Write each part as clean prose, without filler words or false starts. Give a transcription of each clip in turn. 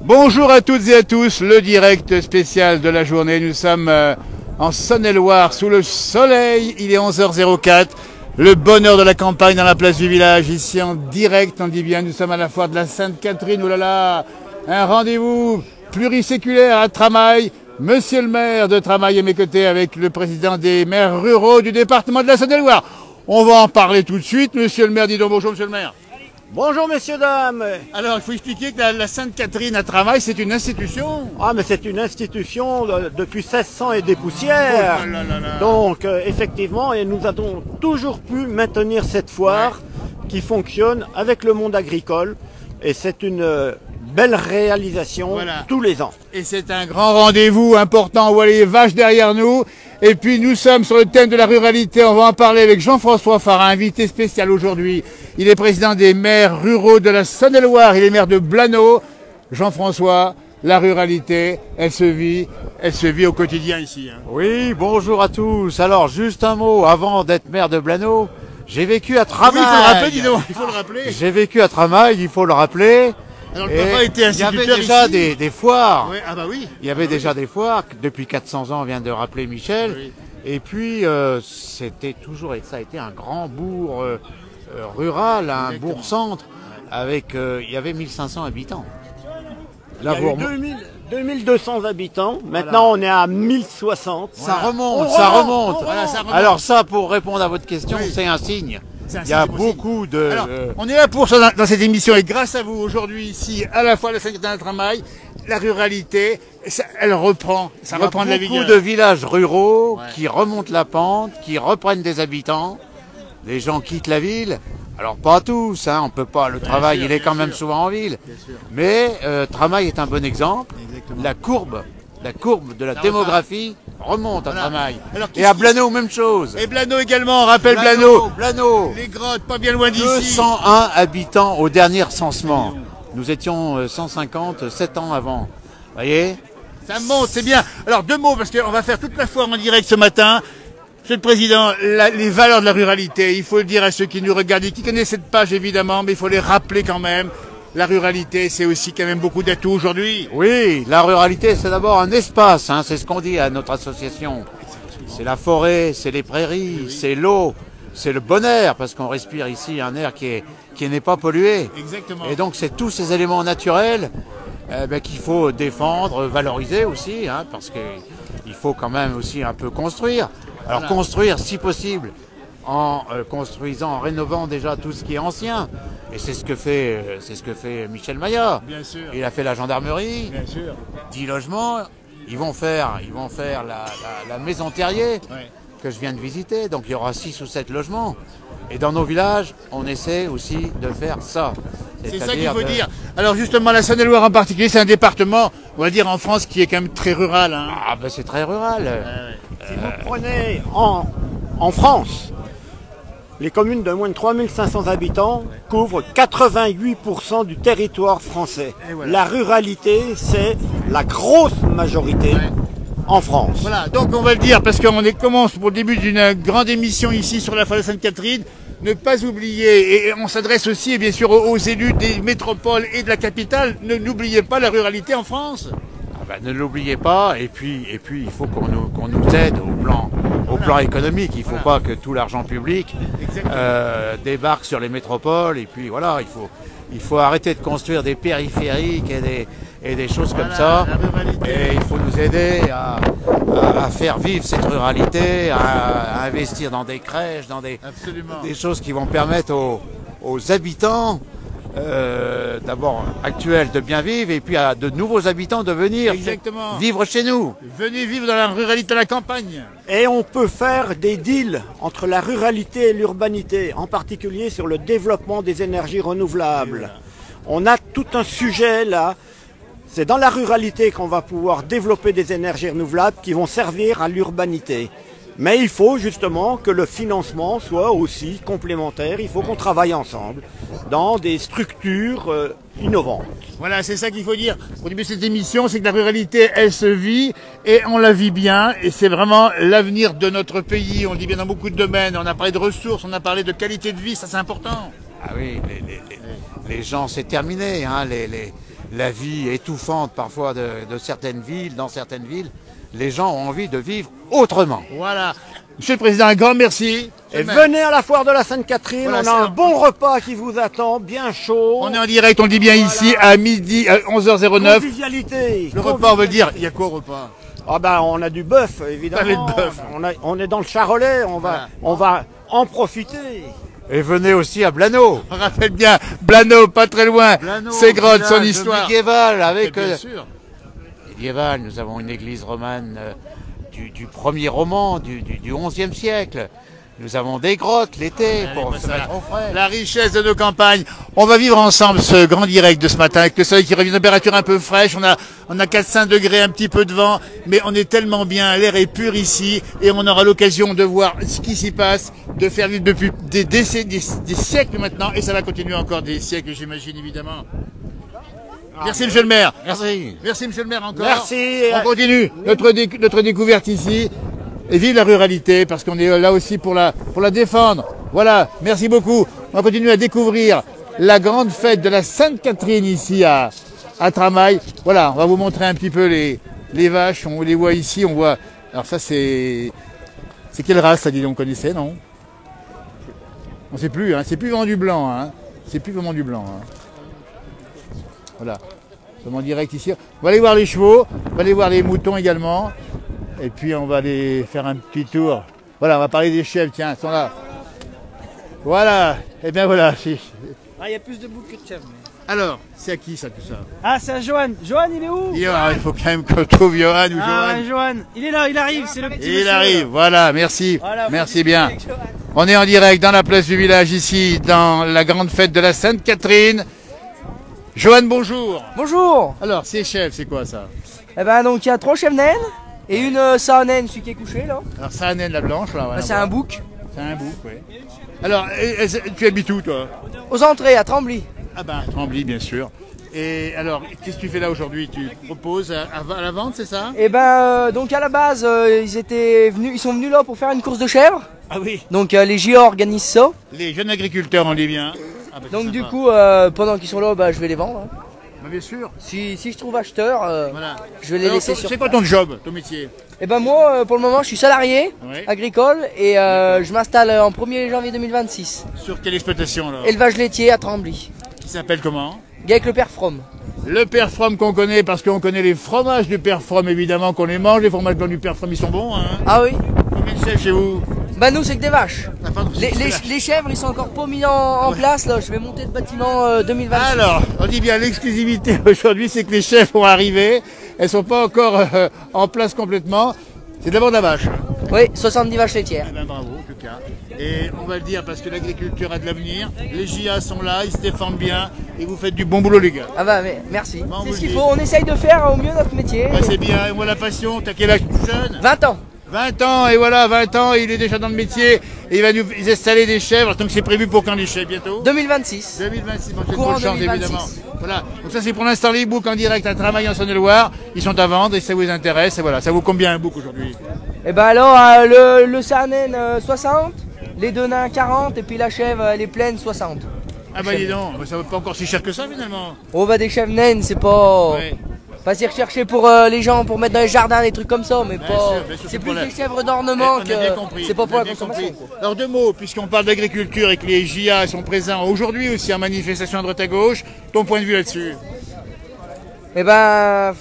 Bonjour à toutes et à tous, le direct spécial de la journée. Nous sommes en Saône-et-Loire, sous le soleil. Il est 11h04. Le bonheur de la campagne dans la place du village, ici en direct, on dit bien. Nous sommes à la foire de la Sainte-Catherine. Oh là là, un rendez-vous pluriséculaire à Tramail. Monsieur le maire de Tramail est à mes côtés avec le président des maires ruraux du département de la Saône-et-Loire. On va en parler tout de suite. Monsieur le maire, dis donc bonjour, monsieur le maire. Bonjour messieurs, dames. Alors, il faut expliquer que la Sainte-Catherine à Tramail, c'est une institution. Ah, mais c'est une institution depuis 1600 et des poussières. Oh là là là. Donc, effectivement, et nous avons toujours pu maintenir cette foire qui fonctionne avec le monde agricole. Et c'est une belle réalisation tous les ans. Et c'est un grand rendez-vous important. On voit les vaches derrière nous. Et puis nous sommes sur le thème de la ruralité. On va en parler avec Jean-François Farin, invité spécial aujourd'hui. Il est président des maires ruraux de la Saône-et-Loire. Il est maire de Blaneau. Jean-François, la ruralité, elle se vit au quotidien ici. Hein. Oui, bonjour à tous. Alors juste un mot, avant d'être maire de Blaneau, j'ai vécu à Tramail. Oui, il faut le rappeler, dis donc, il faut le rappeler. J'ai vécu à Tramail, il faut le rappeler. Alors, le papa était instituteur. Il y avait déjà des foires. Ouais, ah bah oui. Il y avait déjà des foires. Depuis 400 ans, on vient de rappeler Michel. Oui. Et puis, c'était toujours, et ça a été un grand bourg rural, un bourg-centre, avec, il y avait 1500 habitants. Là, il y a eu 2200 habitants. Maintenant, on est à 1060. Ça remonte, ça remonte. Voilà, ça remonte. Alors ça, pour répondre à votre question, c'est un signe. Il y a beaucoup de... Alors, on est là pour ça dans cette émission et grâce à vous aujourd'hui ici, à la fois la Sainte-Catherine de Tramail, la ruralité, elle reprend, ça reprend de la vie. Il y a beaucoup de villages ruraux qui remontent la pente, qui reprennent des habitants. Les gens quittent la ville. Alors pas tous, hein, on peut pas. Le travail, il est quand même souvent en ville. Mais Tramail est un bon exemple. Exactement. La courbe de la démographie remonte à Tramail. Et à Blaneau, même chose. Et Blaneau également, on rappelle Blaneau. Les grottes, pas bien loin d'ici. 201 habitants au dernier recensement. Nous étions 150, 7 ans avant. Vous voyez? Ça monte, c'est bien. Alors deux mots, parce qu'on va faire toute la foire en direct ce matin. Monsieur le Président, les valeurs de la ruralité, il faut le dire à ceux qui nous regardent et qui connaissent cette page évidemment, mais il faut les rappeler quand même. La ruralité, c'est aussi quand même beaucoup d'atouts aujourd'hui. Oui, la ruralité, c'est d'abord un espace, hein, c'est ce qu'on dit à notre association. C'est la forêt, c'est les prairies, c'est l'eau, c'est le bon air, parce qu'on respire ici un air qui n'est pas pollué. Exactement. Et donc, c'est tous ces éléments naturels qu'il faut défendre, valoriser aussi, hein, parce qu'il faut quand même aussi un peu construire. Alors, construire, si possible, en construisant, en rénovant déjà tout ce qui est ancien. Et c'est ce que fait Michel Maillard. Bien sûr. Il a fait la gendarmerie. Bien sûr. 10 logements. Ils vont faire la maison Terrier que je viens de visiter. Donc il y aura 6 ou 7 logements. Et dans nos villages, on essaie aussi de faire ça. C'est ça qu'il faut dire. Alors justement, la Saône-et-Loire en particulier, c'est un département, on va dire en France, qui est quand même très rural. Hein. Ah ben c'est très rural. Si vous prenez en France, les communes de moins de 3500 habitants couvrent 88% du territoire français. Voilà. La ruralité, c'est la grosse majorité en France. Voilà, donc on va le dire, parce qu'on commence pour le début d'une grande émission ici sur la foire de Sainte-Catherine. Ne pas oublier, et on s'adresse aussi bien sûr aux élus des métropoles et de la capitale, n'oubliez pas la ruralité en France. Ah ben, ne l'oubliez pas, et puis il faut qu'on nous aide au plan économique. Il ne faut pas que tout l'argent public débarque sur les métropoles. Et puis voilà, il faut arrêter de construire des périphériques et des choses comme ça. Et il faut nous aider à faire vivre cette ruralité, à investir dans des crèches, dans des choses qui vont permettre aux habitants d'abord actuels de bien vivre et puis à de nouveaux habitants de venir vivre chez nous. Venez vivre dans la ruralité, à la campagne. Et on peut faire des deals entre la ruralité et l'urbanité, en particulier sur le développement des énergies renouvelables. On a tout un sujet là. C'est dans la ruralité qu'on va pouvoir développer des énergies renouvelables qui vont servir à l'urbanité. Mais il faut justement que le financement soit aussi complémentaire. Il faut qu'on travaille ensemble dans des structures innovantes. Voilà, c'est ça qu'il faut dire au début de cette émission, c'est que la ruralité, elle se vit et on la vit bien. Et c'est vraiment l'avenir de notre pays. On le dit bien dans beaucoup de domaines. On a parlé de ressources, on a parlé de qualité de vie, ça c'est important. Ah oui, les gens, c'est terminé. Hein, la vie étouffante parfois de certaines villes, dans certaines villes, les gens ont envie de vivre autrement. Voilà. Monsieur le Président, un grand merci. Et venez à la foire de la Sainte-Catherine, Voilà, on a un bon repas qui vous attend, bien chaud. On est en direct, on le dit bien ici, à midi, à 11h09. Convivialité. Le repas, on veut dire, il y a quoi au repas? Ah ben on a du bœuf évidemment. Parlez de bœuf. On est dans le Charolais, on va en profiter. Et venez aussi à Blano. On rappelle bien, Blano, pas très loin, c'est Grotte, son Village histoire. médiéval, avec Bien sûr. médiéval, nous avons une église romane du premier roman, du XIe siècle. Nous avons des grottes l'été pour se mettre au frais. La richesse de nos campagnes. On va vivre ensemble ce grand direct de ce matin avec le soleil qui revient, température un peu fraîche. On a 4-5 degrés, un petit peu de vent, mais on est tellement bien. L'air est pur ici et on aura l'occasion de voir ce qui s'y passe, de faire vivre depuis des décennies, des siècles maintenant, et ça va continuer encore des siècles, j'imagine évidemment. Merci Monsieur le maire. Merci. Merci Monsieur le maire encore. Merci. On continue notre découverte ici. Et vive la ruralité, parce qu'on est là aussi pour la défendre. Voilà, merci beaucoup. On va continuer à découvrir la grande fête de la Sainte-Catherine ici à Tramail. Voilà, on va vous montrer un petit peu les vaches. On les voit ici, on voit... Alors ça c'est quelle race ça, dis donc, on connaissait, non? On ne sait plus, hein. C'est plus vraiment du blanc. Hein. C'est plus vraiment du blanc. Hein. Voilà, nous sommes en direct ici. On va aller voir les chevaux, on va aller voir les moutons également. Et puis on va aller faire un petit tour. Voilà, on va parler des chèvres, tiens, ils sont là. Voilà, et bien voilà. Ah, il y a plus de boucs que de chèvres. Alors, c'est à qui ça, tout ça? Ah, c'est à Johan. Johan, il est où? Il faut quand même qu'on trouve Johan ou Ah, Johan. Johan. Il est là, il arrive, c'est le petit monsieur, Il arrive, là. voilà, merci. Voilà, Merci faut bien. discuter avec Johan. On est en direct dans la place du village ici, dans la grande fête de la Sainte-Catherine. Johan, bonjour. Bonjour. Alors, ces chèvres, c'est quoi ça? Eh ben, donc, il y a 3 chèvres naines et une saanène, celui qui est couché, là. Alors, ça, Annette la blanche, là. Bah, voilà, c'est voilà. un bouc. C'est un bouc, oui. Alors, tu habites où, toi? Aux entrées, à Trembly. Ah ben, Trembly, bien sûr. Et alors, qu'est-ce que tu fais là aujourd'hui? Tu proposes à la vente, c'est ça? Et ben, donc, à la base, ils sont venus là pour faire une course de chèvres. Ah oui. Donc, les JO organisent ça. Les jeunes agriculteurs, on dit bien. Ah ben, c'est Donc, du sympa. coup, pendant qu'ils sont là, bah, je vais les vendre. Hein. Bah, bien sûr. Si je trouve acheteur, Voilà. je vais les Alors, laisser sur c'est quoi ton job, ton métier? Et ben moi, pour le moment, je suis salarié Ouais. agricole et je m'installe en 1er janvier 2026. Sur quelle exploitation, alors? Élevage laitier à Trembly. Qui s'appelle comment? Avec le père From. Le père From qu'on connaît, parce qu'on connaît les fromages du père From, évidemment, qu'on les mange. Les fromages blancs du père From, ils sont bons, hein? Ah oui. Combien de chefs chez vous? Bah nous, c'est que des vaches. Ah, pardon, Les chèvres, ils sont encore pas mis en place là. Je vais monter le bâtiment 2026. Alors, on dit bien l'exclusivité aujourd'hui, c'est que les chefs vont arriver. Elles sont pas encore en place complètement. C'est d'abord de la vache. Oui, 70 vaches laitières. Eh ben, bravo, en tout cas. Et on va le dire parce que l'agriculture a de l'avenir. Les JA sont là, ils se défendent bien. Et vous faites du bon boulot, les gars. Ah bah mais merci. Bon, C'est vous ce qu'il le faut. On essaye de faire au mieux notre métier. Ouais, c'est bien. Et moi, la passion, t'as quel âge, tout jeune? 20 ans. 20 ans, et voilà, 20 ans, il est déjà dans le métier. Et il va nous installer des chèvres. Donc c'est prévu pour quand les chèvres, bientôt? 2026. 2026, bon, c'est Courant bonne chance 2026. évidemment. Voilà, donc ça c'est pour l'instant les boucs en direct à Tramail en Saône-et-Loire. Ils sont à vendre et ça vous intéresse. Et voilà, ça vaut combien un bouc aujourd'hui? Et ben alors, le Saanen 60, les deux nains 40 et puis la chèvre, elle est pleine 60. Ah bah dis donc, ça vaut pas encore si cher que ça finalement. On va des chèvres naines, c'est pas... Ouais. Pas s'y rechercher pour les gens, pour mettre dans les jardins, des trucs comme ça, mais Bien pas... sûr, bien sûr, C'est pour plus la- des chèvres d'ornement On a bien que... compris. C'est pas on pour a la bien consommation. compris. Alors deux mots, puisqu'on parle d'agriculture et que les JA sont présents aujourd'hui aussi en manifestation à droite à gauche, ton point de vue là-dessus? Et ben...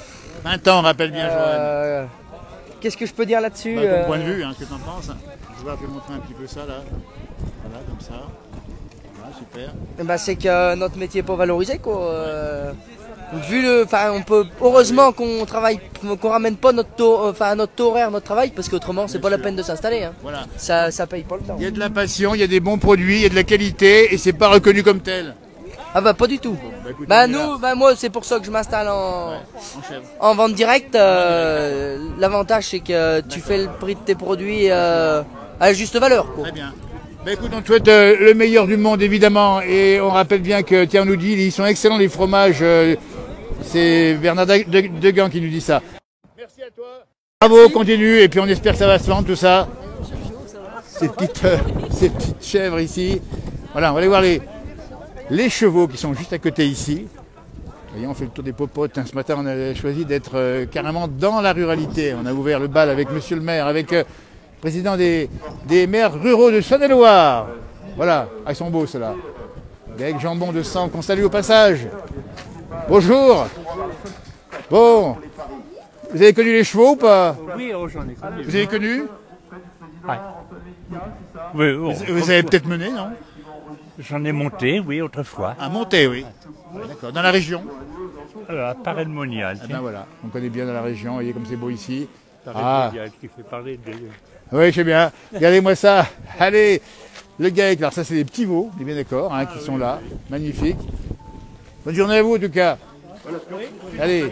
20 ans, rappelle bien Joanne. Qu'est-ce que je peux dire là-dessus Bah, ton point de vue, hein, ce que t'en penses. Je vais te montrer un petit peu ça là. Voilà, comme ça. Voilà, super. Eh ben, c'est que notre métier n'est pas valorisé quoi. On peut heureusement qu'on travaille, qu'on ramène pas notre taux, notre taux horaire, notre travail, parce qu'autrement c'est pas la peine de s'installer. Hein. Voilà. Ça paye pas le temps. Il y a de la passion, il y a des bons produits, il y a de la qualité et c'est pas reconnu comme tel. Ah bah pas du tout. Bah, écoute, Bah on est là. nous, moi c'est pour ça que je m'installe En chèvre. en vente directe. L'avantage c'est que tu fais le prix de tes produits à la juste valeur. Quoi. Très bien. Bah écoute, on te souhaite le meilleur du monde évidemment et on rappelle bien que, tiens, on nous dit, ils sont excellents les fromages. C'est Bernard Degan qui nous dit ça. Merci à toi. Bravo, continue et puis on espère que ça va se vendre tout ça. Ces petites chèvres ici. Voilà, on va aller voir les chevaux qui sont juste à côté ici. Voyez, on fait le tour des popotes. Ce matin, on a choisi d'être carrément dans la ruralité. On a ouvert le bal avec monsieur le maire, avec le président des maires ruraux de Saône-et-Loire. Voilà, ah, ils sont beaux ceux-là. Avec Jambon de Sang, qu'on salue au passage. Bonjour. Bon, vous avez connu les chevaux ou pas? Oui, j'en ai connu. Vous avez connu? Ouais. Oui, Vous avez peut-être mené, non? j'en ai monté, oui, autrefois. À monter, oui. D'accord. Dans la région? Alors, à Paray-le-Monial. Ah ben voilà, on connaît bien dans la région, vous voyez comme c'est beau ici. Paray-le-Monial, qui fait parler de... Oui, je sais bien. Regardez-moi ça. Allez, le GAEC, alors ça c'est des petits veaux, on est bien d'accord, hein, qui sont là. Magnifique. Bonne journée à vous en tout cas. Allez.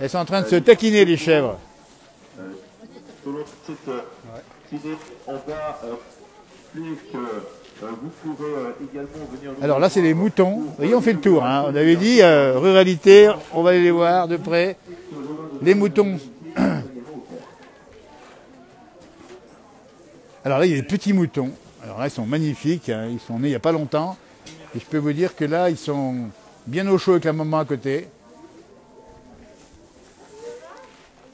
Elles sont en train de se taquiner les chèvres. Alors là c'est les moutons. Vous voyez, on fait le tour. Hein. On avait dit ruralité, on va aller les voir de près. Les moutons. Alors là il y a des petits moutons. Alors là ils sont magnifiques. Hein. Ils sont nés il n'y a pas longtemps. Et je peux vous dire que là ils sont bien au chaud avec la maman à côté.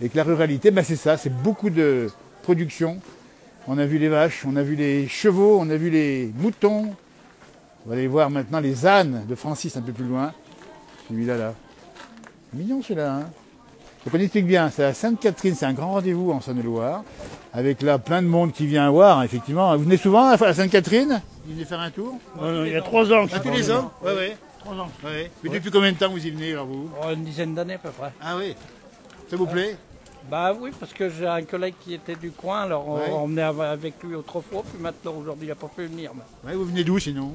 Et que la ruralité, ben c'est ça, c'est beaucoup de production. On a vu les vaches, on a vu les chevaux, on a vu les moutons. On va aller voir maintenant les ânes de Francis un peu plus loin. Celui-là, là. Mignon celui-là, hein. Donc on explique bien, c'est à Sainte-Catherine, c'est un grand rendez-vous en Saône-et-Loire. Avec là plein de monde qui vient voir, effectivement. Vous venez souvent à Sainte-Catherine? Vous venez faire un tour? il y a 3 ans. Ah, tous les ans? Oui, oui. 3 ans. Ouais. Mais depuis combien de temps vous y venez, alors vous? Une dizaine d'années à peu près. Ah oui. Ça vous plaît? Bah oui, parce que j'ai un collègue qui était du coin, alors Ouais. on venait avec lui autrefois, puis maintenant aujourd'hui il n'a pas pu venir. Ouais, vous venez d'où sinon?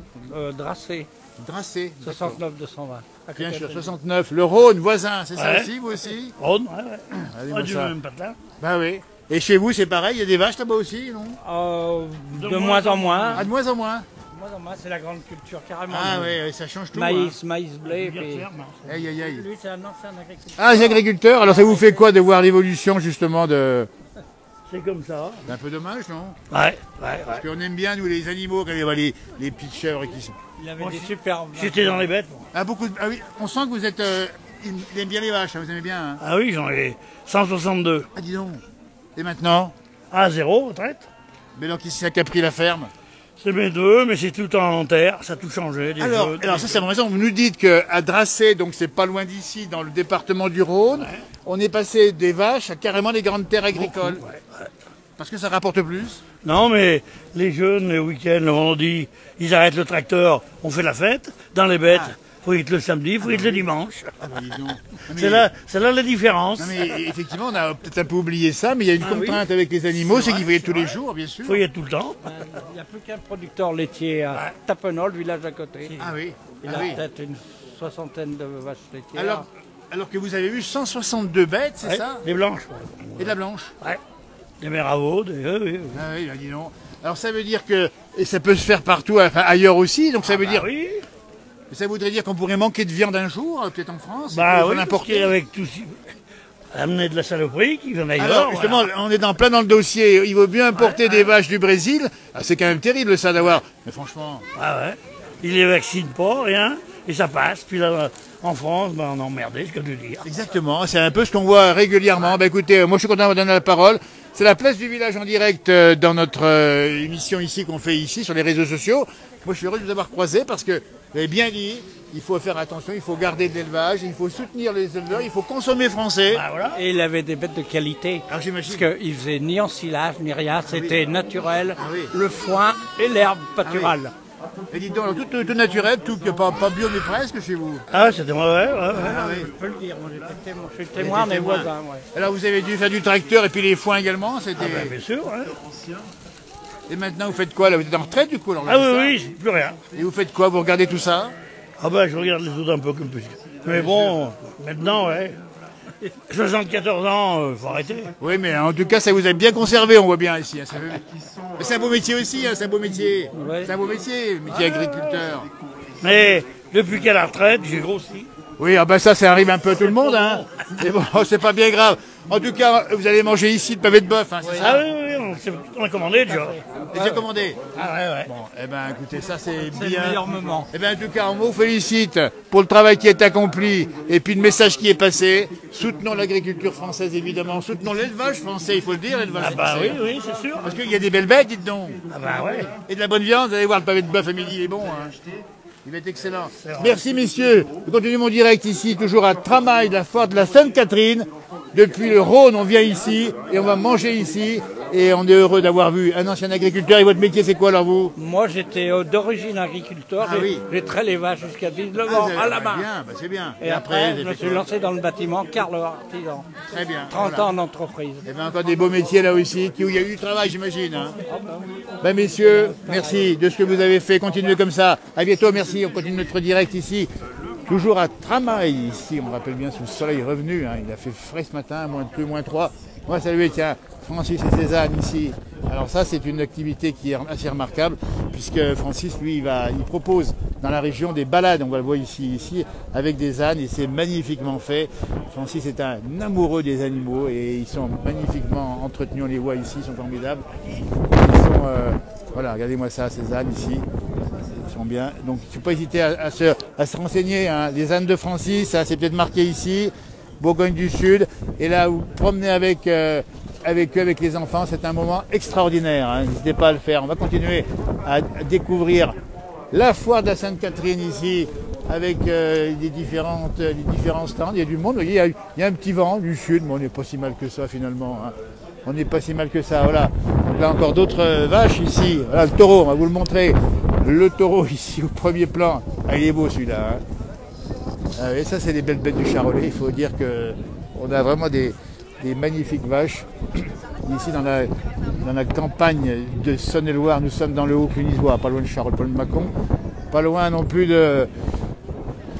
Dracé, Dracé. 69 220. Bien sûr, 69. Le Rhône, voisin, c'est ça Ouais. aussi, vous aussi? Rhône, ouais. Regardez-moi Du ça. même patelin. Bah oui. Et chez vous, c'est pareil, il y a des vaches là-bas aussi, non? De moins en moins. Ah, de moins en moins. De moins en moins, c'est la grande culture carrément. Ah oui, ça change tout. Maïs, blé. Bien Puis... faire, mais- Hein. Aïe, aïe, aïe. Lui c'est un ancien agriculteur. Ah, les agriculteurs, alors ça vous fait quoi de voir l'évolution justement de... C'est comme ça. C'est un peu dommage, non? Ouais. Parce qu'on aime bien, nous, les animaux, quand il y a les petites chèvres qui sont... Il avait des superbes. J'étais dans les bêtes. moi. Ah, beaucoup de... Ah oui, on sent que vous êtes... il aime bien les vaches, hein, vous aimez bien, hein? Ah oui, j'en ai 162. Ah, dis donc. Et maintenant? À 0, retraite. Mais alors, qui c'est qui a pris la ferme? C'est mes deux, mais c'est tout en terre, ça a tout changé. Des Alors jeux, ça c'est raison. Vous nous dites qu'à Dracé, donc c'est pas loin d'ici, dans le département du Rhône, on est passé des vaches à carrément les grandes terres agricoles. Parce que ça rapporte plus. Non, mais les jeunes, le week-end, le vendredi, ils arrêtent le tracteur, on fait la fête. Dans les bêtes, faut être le samedi, faut être le dimanche. Ah bah, dis donc. Non, mais- C'est là la différence. Non, mais effectivement, on a peut-être un peu oublié ça, mais il y a une contrainte avec les animaux, c'est qu'il faut y être tous les jours, bien sûr. Faut y être tout le temps. Il n'y a plus qu'un producteur laitier à Tapenol, village à côté. Ah oui. Il Ah a oui. peut-être une soixantaine de vaches laitières. Alors que vous avez eu 162 bêtes, c'est Ouais, ça? les blanches. Et de la blanche. Ouais. Des méravaux, oui. Ah oui, bah, dis donc. Alors ça veut dire que, et ça peut se faire partout, enfin, ailleurs aussi, donc ça veut dire, Oui. ça voudrait dire qu'on pourrait manquer de viande un jour, peut-être en France. Bah il faut oui, l'importer. avec tout amener de la saloperie qui vient d'ailleurs. Alors, justement, on est plein dans le dossier. Il vaut mieux importer des vaches du Brésil. Ah, c'est quand même terrible ça d'avoir. Mais franchement. Ah ouais. Ils les vaccinent pas, rien, et ça passe. Puis là, en France, ben, on est emmerdé, ce que de dire. Exactement. C'est un peu ce qu'on voit régulièrement. Bah écoutez, moi je suis content de vous donner la parole. C'est la place du village en direct dans notre émission ici qu'on fait ici sur les réseaux sociaux. Moi je suis heureux de vous avoir croisé parce que vous avez bien dit, il faut faire attention, il faut garder de l'élevage, il faut soutenir les éleveurs, il faut consommer français. Ah voilà. Et il avait des bêtes de qualité. Alors j'imagine. Parce qu'il faisait ni ensilage, ni rien, c'était naturel. oui. Le foin et l'herbe pâturale. Et dites donc, alors, tout naturel, tout pas bio mais presque chez vous. Ah, c'était mauvais, ouais. Ah oui. Je peux le dire, moi je suis témoin des témoin. voisins. Ouais. Alors vous avez dû faire du tracteur et puis les foins également, c'était. Ah, bien sûr, hein. Et maintenant vous faites quoi là? Vous êtes en retraite du coup alors, Ah c'est ça oui, plus rien. Et vous faites quoi? Vous regardez tout ça? Ah ben, je regarde les autres un peu comme plus. Mais bon, maintenant, ouais. 74 ans, faut arrêter. Oui, mais en tout cas, ça vous a bien conservé, on voit bien ici. Hein, Mais c'est un beau métier aussi, hein, c'est un beau métier. Ouais. C'est un beau métier, métier agriculteur. Mais depuis qu'à la retraite, j'ai grossi. Oui, ah ben ça arrive un peu à tout le monde. Hein. Mais bon, c'est pas bien grave. En tout cas, vous allez manger ici le pavé de bœuf, hein, c'est Ah ça? oui, oui, On a commandé déjà. Déjà commandé. Ah ouais. Bon, eh ben écoutez, ça c'est C'est bien. le meilleur moment. Eh ben en tout cas, on vous félicite pour le travail qui est accompli et puis le message qui est passé. Soutenons l'agriculture française évidemment, soutenons l'élevage français, il faut le dire, l'élevage Ah bah français. oui, c'est sûr. Parce qu'il y a des belles bêtes, dites donc. Ah bah ouais. Et de la bonne viande, vous allez voir le pavé de bœuf à midi, il est bon. Hein. Il va être excellent. Merci messieurs. Je continue mon direct ici, toujours à Tramail, la foire de la Sainte-Catherine. Depuis le Rhône, on vient ici et on va manger ici. Et on est heureux d'avoir vu un ancien agriculteur. Et votre métier, c'est quoi alors vous? Moi, j'étais d'origine agriculteur. Ah oui. J'ai traité les vaches jusqu'à 19 ans à la main. Bien, bah, c'est bien. Et après, je me suis lancé dans le bâtiment, Carle Artisan. Très bien. 30 Voilà. ans d'entreprise. Et bien encore des beaux métiers là aussi, où il y a eu du travail, j'imagine. Hein. Ben, messieurs, merci de ce que vous avez fait. Continuez comme ça. À bientôt, merci. On continue notre direct ici. Toujours à Tramail, ici, on rappelle bien sous le soleil revenu. Hein. Il a fait frais ce matin, -2, -3. On va saluer, tiens, Francis et Cézanne ici. Alors ça, c'est une activité qui est assez remarquable, puisque Francis, lui, il propose dans la région des balades, on va le voir ici, avec des ânes, et c'est magnifiquement fait. Francis est un amoureux des animaux, et ils sont magnifiquement entretenus, on les voit ici, ils sont formidables. Ils sont, voilà, regardez-moi ça, ces ânes ici. Ils sont bien. Donc il ne faut pas hésiter à se renseigner. Hein. Les ânes de Francis, hein, c'est peut-être marqué ici, Bourgogne du Sud. Et là, vous promenez avec eux, avec les enfants, c'est un moment extraordinaire. Hein. N'hésitez pas à le faire. On va continuer à découvrir la foire de la Sainte-Catherine ici, avec les différents stands. Il y a du monde, vous voyez, il y a un petit vent du Sud, mais on n'est pas si mal que ça finalement. Hein. On n'est pas si mal que ça, voilà. Donc là encore d'autres vaches ici. Voilà le taureau, on va vous le montrer. Le taureau ici au premier plan. Ah, il est beau celui-là. Hein. Et ça c'est des belles bêtes du Charolais. Il faut dire qu'on a vraiment des magnifiques vaches. Ici dans la campagne de Saône-et-Loire, nous sommes dans le Haut-Clunisois, pas loin de Charolles, pas loin de Mâcon. Pas loin non plus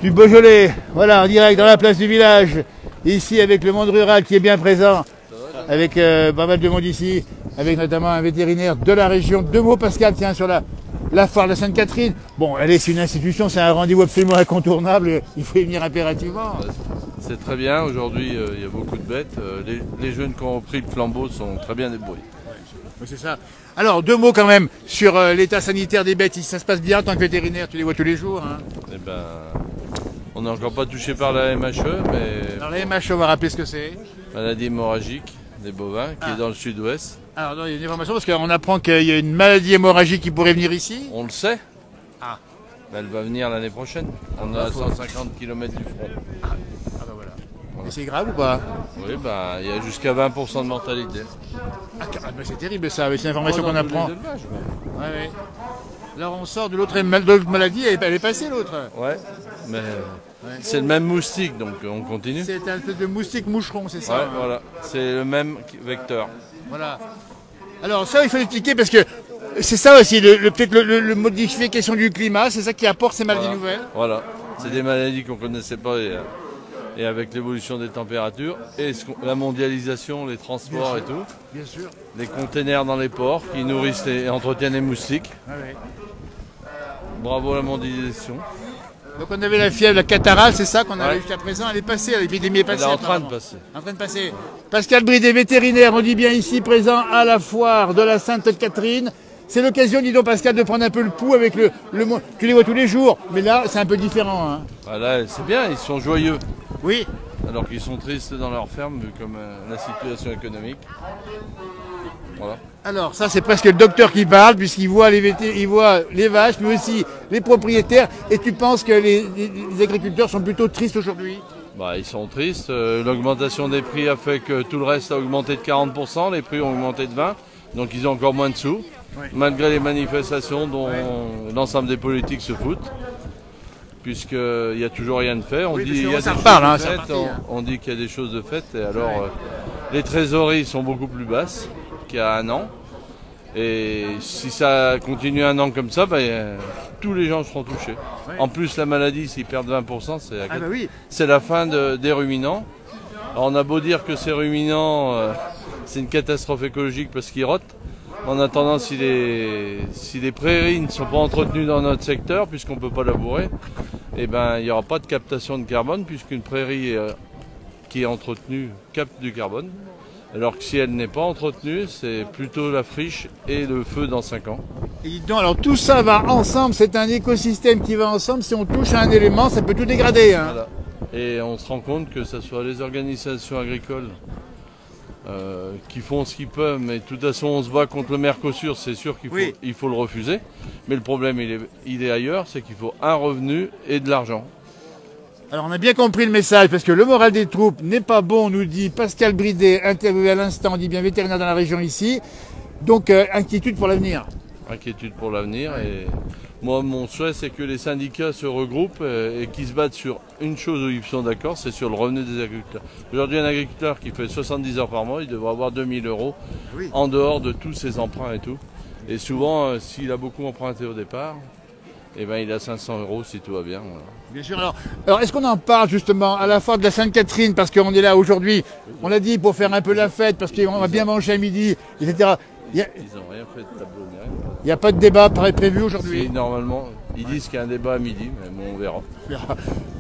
du Beaujolais. Voilà, en direct dans la place du village. Ici avec le monde rural qui est bien présent. Avec pas mal de monde ici, avec notamment un vétérinaire de la région. 2 mots, Pascal, tiens, sur la foire de la Sainte-Catherine. Bon, c'est une institution, c'est un rendez-vous absolument incontournable, il faut y venir impérativement. C'est très bien, aujourd'hui il y a beaucoup de bêtes. Les jeunes qui ont pris le flambeau sont très bien débrouillés. Ouais, c'est ça. Alors, 2 mots quand même sur l'état sanitaire des bêtes. Ça se passe bien en tant que vétérinaire, tu les vois tous les jours. Hein. Eh ben, on n'est encore pas touché par la MHE, mais Alors, les MHE, on va rappeler ce que c'est. maladie hémorragique des bovins qui est dans le sud-ouest. Alors, non, il y a une information parce qu'on apprend qu'il y a une maladie hémorragique qui pourrait venir ici. On le sait. Ah. Mais elle va venir l'année prochaine. On est à 150 km du front. Ah ben voilà. Et c'est grave ou pas? Oui, ben, il y a jusqu'à 20% de mortalité. Ah, mais c'est terrible ça, c'est une information qu'on apprend. Ouais, ouais. Alors on sort de l'autre maladie, elle est passée l'autre. Ouais, mais c'est le même moustique, donc on continue. C'est un espèce de moustique moucheron, c'est ça? Ouais, hein. voilà, c'est le même vecteur. Voilà. Alors ça, il faut l'expliquer parce que c'est ça aussi, peut-être le modification du climat, c'est ça qui apporte ces maladies nouvelles. Voilà, c'est des maladies qu'on ne connaissait pas et avec l'évolution des températures et la mondialisation, les transports et tout. Bien sûr. Les containers dans les ports qui nourrissent et entretiennent les moustiques. Ouais, ouais. Bravo à la mondialisation. Donc on avait la fièvre, la catarrhale, c'est ça qu'on avait Ouais. jusqu'à présent, elle est passée, l'épidémie est Elle passée. est en train de apparemment. passer. En train de passer. Pascal Bridet, vétérinaire, on dit bien ici, présent à la foire de la Sainte-Catherine. C'est l'occasion, dis donc Pascal, de prendre un peu le pouls avec le tu les vois tous les jours, mais là c'est un peu différent. Hein. Voilà, c'est bien, ils sont joyeux. Oui. Alors qu'ils sont tristes dans leur ferme, vu comme la situation économique. Voilà. Alors ça c'est presque le docteur qui parle, puisqu'il voit il voit les vaches, mais aussi les propriétaires. Et tu penses que les agriculteurs sont plutôt tristes aujourd'hui? Bah, ils sont tristes. L'augmentation des prix a fait que tout le reste a augmenté de 40%, les prix ont augmenté de 20%, donc ils ont encore moins de sous. Ouais. Malgré les manifestations dont l'ensemble des politiques se foutent, puisqu'il n'y a toujours rien de fait. On Oui, dit qu'il y a ça des choses reparle, hein, de c'est faites, reparti, hein. on dit qu'il y a des choses de faites, et alors les trésoreries sont beaucoup plus basses qu'il y a un an. Et si ça continue un an comme ça, tous les gens seront touchés. Ouais. En plus, la maladie, s'ils perdent 20%, Ah bah oui. c'est la fin des ruminants. Alors, on a beau dire que ces ruminants, c'est une catastrophe écologique parce qu'ils rotent. En attendant, si les prairies ne sont pas entretenues dans notre secteur, puisqu'on ne peut pas labourer, eh ben, il n'y aura pas de captation de carbone, puisqu'une prairie qui est entretenue capte du carbone. Alors que si elle n'est pas entretenue, c'est plutôt la friche et le feu dans 5 ans. Et dites donc, alors tout ça va ensemble, c'est un écosystème qui va ensemble. Si on touche à un élément, ça peut tout dégrader. Hein. Voilà. Et on se rend compte que ce soit les organisations agricoles qui font ce qu'ils peuvent, mais de toute façon on se bat contre le Mercosur, c'est sûr qu'il faut le refuser. Mais le problème il est ailleurs, c'est qu'il faut un revenu et de l'argent. Alors on a bien compris le message, parce que le moral des troupes n'est pas bon, nous dit Pascal Bridet, interviewé à l'instant, on dit bien vétérinaire dans la région ici. Donc inquiétude pour l'avenir. Inquiétude pour l'avenir, et moi mon souhait c'est que les syndicats se regroupent et qu'ils se battent sur une chose où ils sont d'accord, c'est sur le revenu des agriculteurs. Aujourd'hui un agriculteur qui fait 70 heures par mois, il devrait avoir 2000 € en dehors de tous ses emprunts et tout. Et souvent s'il a beaucoup emprunté au départ, eh ben, il a 500 € si tout va bien. Voilà. Bien sûr. Alors est-ce qu'on en parle justement à la fois de la Sainte-Catherine, parce qu'on est là aujourd'hui, on l'a dit, pour faire un peu la fête, parce qu'on va bien manger à midi, etc. Ils n'ont rien fait de tableau ni rien. Il n'y a pas de débat prévu aujourd'hui. Normalement, ils disent qu'il y a un débat à midi, mais bon, on verra.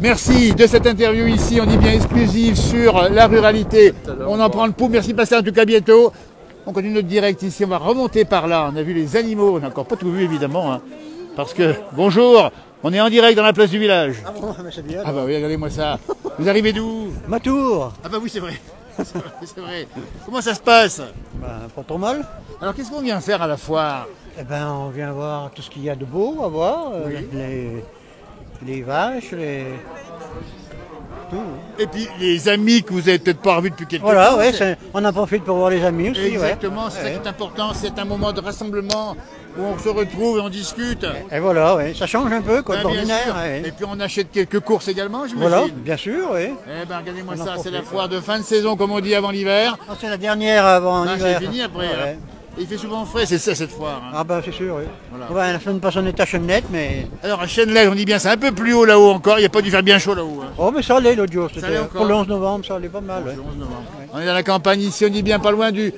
Merci de cette interview ici, on dit bien exclusive sur la ruralité. On en prend le pouls. Merci Pascal, en tout cas bientôt. On continue notre direct ici, on va remonter par là. On a vu les animaux, on n'a encore pas tout vu évidemment. Hein, parce que, bonjour, on est en direct dans la place du village. Ah bon, mais c'est bien. Ah bah oui, regardez-moi ça. Vous arrivez d'où? Matour. Ah bah oui, c'est vrai. C'est vrai. Comment ça se passe? Pas trop mal. Alors qu'est-ce qu'on vient faire à la foire? Eh ben, on vient voir tout ce qu'il y a de beau à voir. Les vaches, tout. Et puis les amis que vous n'avez peut-être pas revus depuis quelques temps. Voilà, ouais, on en profite pour voir les amis aussi. Exactement, c'est ça qui est important. C'est un moment de rassemblement où on se retrouve et on discute. Et voilà, ouais. Ça change un peu comme l'ordinaire. Et puis on achète quelques courses également, j'imagine. Voilà, bien sûr, oui. Eh ben regardez-moi ça, c'est la foire de fin de saison comme on dit avant l'hiver. Ah, c'est la dernière avant l'hiver. C'est fini après. Hein. Et il fait souvent frais, c'est ça cette foire. Hein. Ah ben c'est sûr, oui. Voilà. Ouais, la semaine passée on était à Chenette, mais... Alors à Chenette, on dit bien, c'est un peu plus haut là-haut encore, il n'y a pas dû faire bien chaud là-haut. Hein. Oh mais ça allait l'autre jour, c'était pour le 11 novembre, ça allait pas mal. Ouais. Le 11 novembre. Ouais. On est dans la campagne ici, on dit bien pas loin du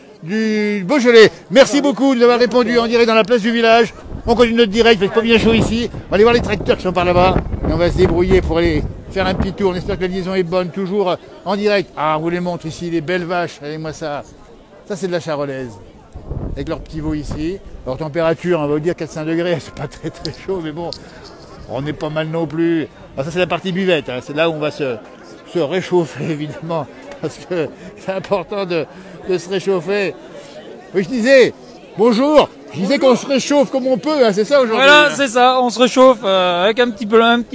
Beaujolais. Merci beaucoup de nous avoir répondu en direct dans la place du village. On continue notre direct, il fait pas bien chaud ici. On va aller voir les tracteurs qui sont par là-bas. Et on va se débrouiller pour aller faire un petit tour. On espère que la liaison est bonne, toujours en direct. Ah, on vous les montre ici, les belles vaches. Regardez-moi ça. Ça c'est de la charolaise. Avec leur petit veau ici. Leur température, on va vous dire 400 degrés, c'est pas très très chaud, mais bon, on est pas mal non plus. Alors ça c'est la partie buvette, hein. C'est là où on va se réchauffer évidemment, parce que c'est important de se réchauffer. Oui, je disais, bonjour, je disais qu'on se réchauffe comme on peut, hein, c'est ça aujourd'hui. Voilà, c'est ça, on se réchauffe avec un petit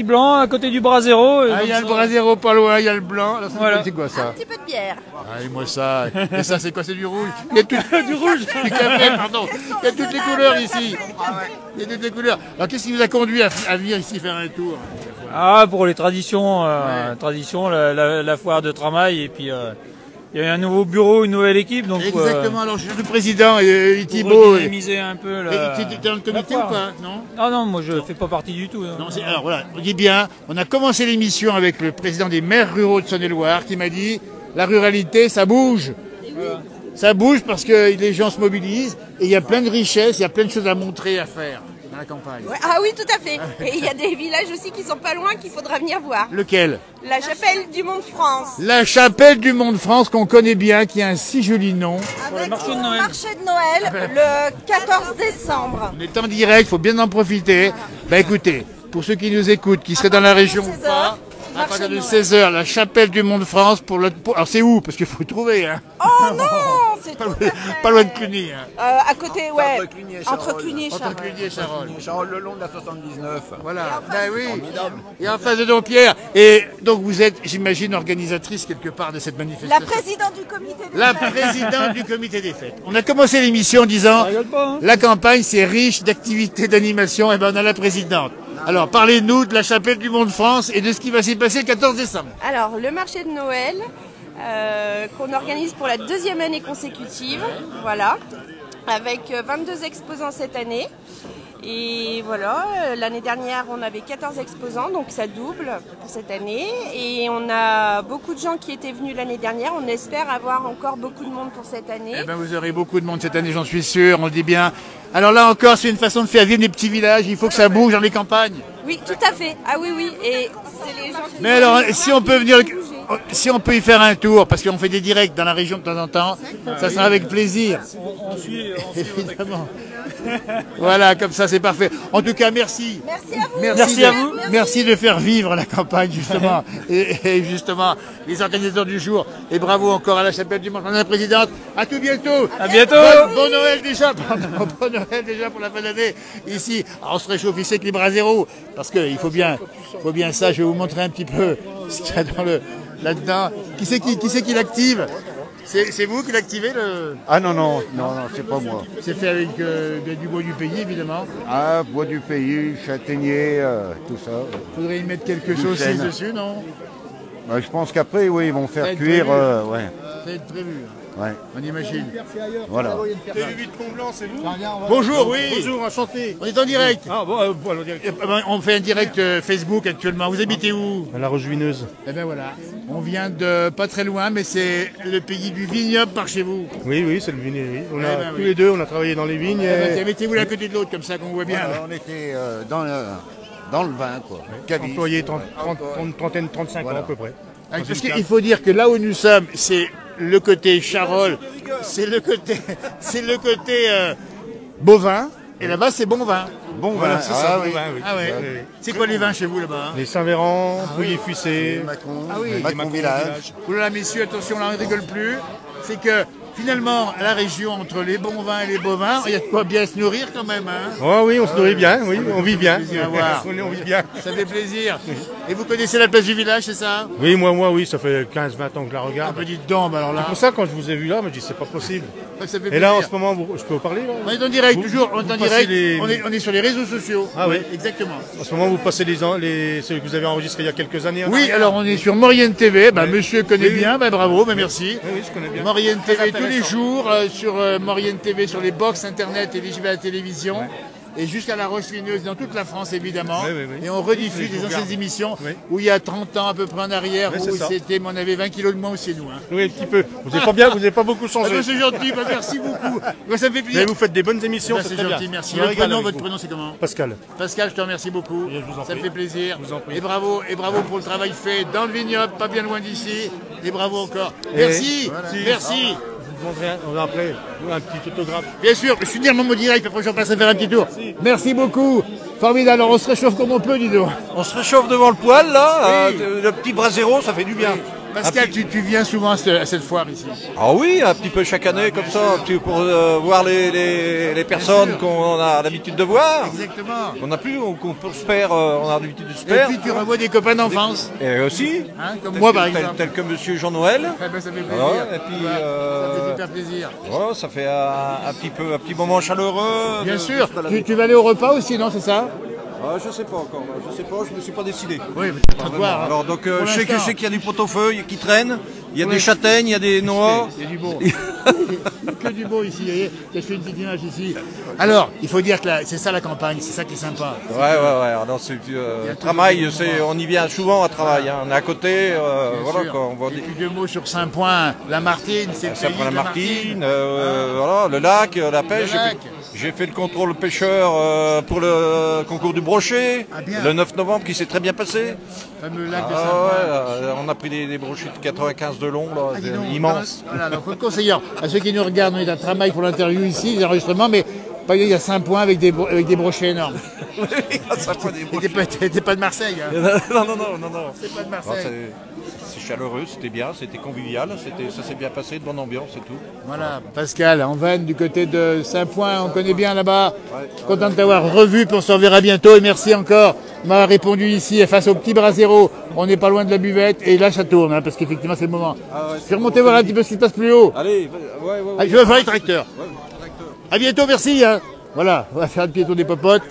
blanc à côté du Brasero. Ah, il y a le Brasero pas loin, il y a le blanc. Alors, voilà. C'est quoi ça? Un petit peu de bière. Ah, moi ça. Et ça, c'est quoi? C'est du rouge? Il y a tout du rouge, du café, pardon. Il y a toutes les couleurs ici. Il y a toutes les couleurs. Alors, qu'est-ce qui vous a conduit à venir ici faire un tour? Ah, pour les traditions, la foire de Tramail et puis. Il y a un nouveau bureau, une nouvelle équipe. Donc, exactement, alors je suis le président Thibaut. Pour dynamiser un peu tu es dans le comité ou pas? Non. Ah non, moi je fais pas partie du tout. Non, alors voilà, on dit bien, on a commencé l'émission avec le président des maires ruraux de Saône-et-Loire qui m'a dit la ruralité ça bouge. Voilà. Ça bouge parce que les gens se mobilisent et il y a plein de richesses, il y a plein de choses à montrer, à faire dans la campagne. Ouais, ah oui, tout à fait. Et il y a des villages aussi qui sont pas loin qu'il faudra venir voir. Lequel? La chapelle du Mont de France. La chapelle du Mont de France qu'on connaît bien, qui a un si joli nom. Avec le marché de Noël, le 14 décembre. On est en direct, il faut bien en profiter. Bah écoutez, pour ceux qui nous écoutent, qui seraient dans la région ou pas, à partir de 16h, la chapelle du Mont de France alors c'est où? Parce qu'il faut trouver. Hein. Oh non, c'est pas loin de Cluny. Hein. À côté, ouais. Entre Cluny et Charolles. Charolles le long de la 79. Voilà. Ben oui. Et en face de Dompierre. Et donc vous êtes, j'imagine, organisatrice quelque part de cette manifestation. La présidente du comité des fêtes. La présidente du comité des fêtes. On a commencé l'émission en disant la campagne c'est riche d'activités d'animation. Et ben on a la présidente. Alors, parlez-nous de la chapelle du Mont de France et de ce qui va s'y passer le 14 décembre. Alors, le marché de Noël, qu'on organise pour la 2e année consécutive, voilà, avec 22 exposants cette année. Et voilà, l'année dernière, on avait 14 exposants, donc ça double pour cette année. Et on a beaucoup de gens qui étaient venus l'année dernière. On espère avoir encore beaucoup de monde pour cette année. Eh bien, vous aurez beaucoup de monde cette année, j'en suis sûr, on le dit bien. Alors là encore, c'est une façon de faire vivre les petits villages. Il faut que ça bouge dans les campagnes. Oui, tout à fait. Ah oui, oui. Et c'est les gens qui... Mais alors, si on peut venir... si on peut y faire un tour, parce qu'on fait des directs dans la région de temps en temps, ça sera avec plaisir. On suit Évidemment. Voilà, comme ça c'est parfait. En tout cas, merci. Merci à vous. Merci à vous. Merci de faire vivre la campagne, justement. et justement, les organisateurs du jour. Et bravo encore à la chapelle du Mont, Madame la Présidente. À tout bientôt. À bientôt. Bon Noël déjà. Bon Noël déjà pour la fin d'année. Ici, alors on se réchauffe ici avec les bras zéro. Parce qu'il faut bien ça. Je vais vous montrer un petit peu ce qu'il y a là-dedans. Qui c'est qui l'active? C'est vous qui l'activez le... Ah non, c'est pas moi. C'est fait avec du bois du pays, évidemment. Ah, bois du pays, châtaignier, tout ça. Faudrait y mettre quelque chose aussi dessus, non? Bah, je pense qu'après, oui, ils vont faire cuire. Ouais. Ça va être prévu. Ouais. On imagine. Voilà. TV8 Mont-Blanc, c'est vous? Bonjour, oui. Bonjour, enchanté. On est en direct. Ah bon, en direct. On fait un direct Facebook actuellement. Vous habitez où? À la Roche-Vineuse. Eh ben voilà. On vient de pas très loin, mais c'est le pays du vignoble par chez vous. Oui, c'est le vignoble. Oui. On a, ben tous oui. les deux, on a travaillé dans les vignes. Mettez-vous l'un à côté de l'autre, comme ça qu'on voit bien. Voilà, on était dans le vin, quoi. Caviste. Employé 35 ans à peu près. Parce qu'il faut dire que là où nous sommes, c'est le côté Charolles, c'est le côté bovin, et là-bas c'est bon vin. Bon Voilà, vin, c'est ça, bon oui. vin, oui. Ah ouais. Oui. C'est quoi les vins chez vous là-bas? Les Saint-Véran, Pouilly-Fuissé, Macron, Ah oui. Macron Village. Oulala messieurs, attention, là on ne rigole plus. C'est que finalement, à la région, entre les bons vins et les bovins, il y a de quoi bien se nourrir quand même. Hein. Oh oui, on se nourrit bien, oui, on vit bien. plaisir à voir. On vit bien. Ça fait plaisir. Et vous connaissez la place du village, c'est ça? Oui, moi, oui, ça fait 15-20 ans que je la Ah regarde. bah dites donc, bah alors là. C'est pour ça, quand je vous ai vu là, je me dis, c'est pas possible. Ça fait Et là, en plaisir. ce moment, je peux vous parler là? On est en direct, Vous- toujours, on est en vous passez direct. On est sur les réseaux sociaux. Ah oui. Exactement. En ce moment, vous passez ceux que vous avez enregistrés il y a quelques années. en Oui, arrière. alors on est sur Maurienne TV. Bah, Oui. monsieur connaît Oui, bien, bah, bravo, bah, merci. Oui, je connais bien. Maurienne TV tous les intéressant. jours, sur Maurienne TV, sur les box internet éligibles à la télévision. Et jusqu'à la Roche-Vineuse, dans toute la France évidemment. Oui, oui, oui. Et on Je rediffuse vous des anciennes regarde. émissions Oui. où il y a 30 ans à peu près en arrière, Oui, où c'est ça. c'était, mais on avait 20 kilos de moins aussi nous. Hein. Oui, un petit peu. Vous n'êtes pas bien, vous n'avez pas beaucoup Ah, changé. bah, c'est gentil, bah, merci beaucoup. Bah, ça me fait Mais plaisir. vous faites des bonnes émissions, Bah, c'est c'est très gentil, bien. merci. Je me Votre régale prénom, avec votre vous. prénom c'est comment? Pascal. Pascal, je te remercie beaucoup. Et je vous en Ça me prie. fait plaisir. Je vous en prie. Et bravo pour le travail fait dans le vignoble, pas bien loin d'ici. Et bravo encore. Et Merci, voilà. merci. Je vous demanderai après un petit autographe. Bien sûr, je finis mon mot direct, après je passe à faire un petit tour. Merci beaucoup. Formidable, alors on se réchauffe comme on peut, dis donc. On se réchauffe devant le poêle là, Oui. le petit brasero, ça fait du bien. Pascal, tu viens souvent à cette foire ici. Ah oui, un petit peu chaque année comme ça, un petit peu pour voir les personnes qu'on a l'habitude de voir. Exactement. On a plus, qu'on se perd, on a l'habitude de se Et perdre. puis tu revois des copains d'enfance. Et aussi, Hein, comme tel moi que- par tel- exemple. tel que Monsieur Jean-Noël. Eh ben, ça fait plaisir. Voilà, et puis, Ça fait super plaisir. Voilà, ça fait un petit moment chaleureux. Bien sûr. Tu vas aller au repas aussi, non, c'est ça? Ah, je sais pas encore, je sais pas, je me suis pas décidé. Oui, mais t'as de voir. hein. Alors donc Pour je sais l'instant. qu'il y a du pot-au-feu qui traîne, il y a Pour des l'instant. châtaignes, il y a des noix. Il y a du beau. Que du beau ici, vous voyez. J'ai fait une petite image ici. Alors, il faut dire que c'est ça la campagne, c'est ça qui est sympa. Ouais. Alors c'est le travail, on y vient souvent à travail. Hein. On est à côté, Bien voilà sûr. quoi. On voit Et des... puis deux mots sur Saint-Point, la Martine, c'est le Ça pays prend la de Martine, voilà, le lac, la pêche. Le lac. J'ai fait le contrôle pêcheur pour le concours du brochet, Ah, bien. le 9 novembre qui s'est très bien passé. Le fameux lac de Ah Saint-Point. ouais, on a pris des brochets de 95 de long, là, Ah, dis donc, immenses. Voilà, donc faut le conseiller. À ceux qui nous regardent, on est en travail pour l'interview ici, les enregistrements, mais pas il y a Saint-Point avec des brochets énormes. Ça prend des T'es pas de Marseille, hein. Non. C'est pas de Non, Marseille. c'est chaleureux, c'était bien, c'était convivial, ça s'est bien passé, de bonne ambiance et tout. Voilà, Pascal, en Vannes, du côté de Saint-Point, on connaît bien là-bas. Content de t'avoir revu, puis on se reverra bientôt. Et merci encore de m'avoir répondu ici, face au petit brasero. On n'est pas loin de la buvette, et là ça tourne, hein, parce qu'effectivement c'est le moment. Je vais remonter voir un petit peu ce qui se passe plus haut. Allez, ouais. Ah, je vais voir les tracteurs. À bientôt, merci. Hein. Voilà, on va faire un petit tour des popotes.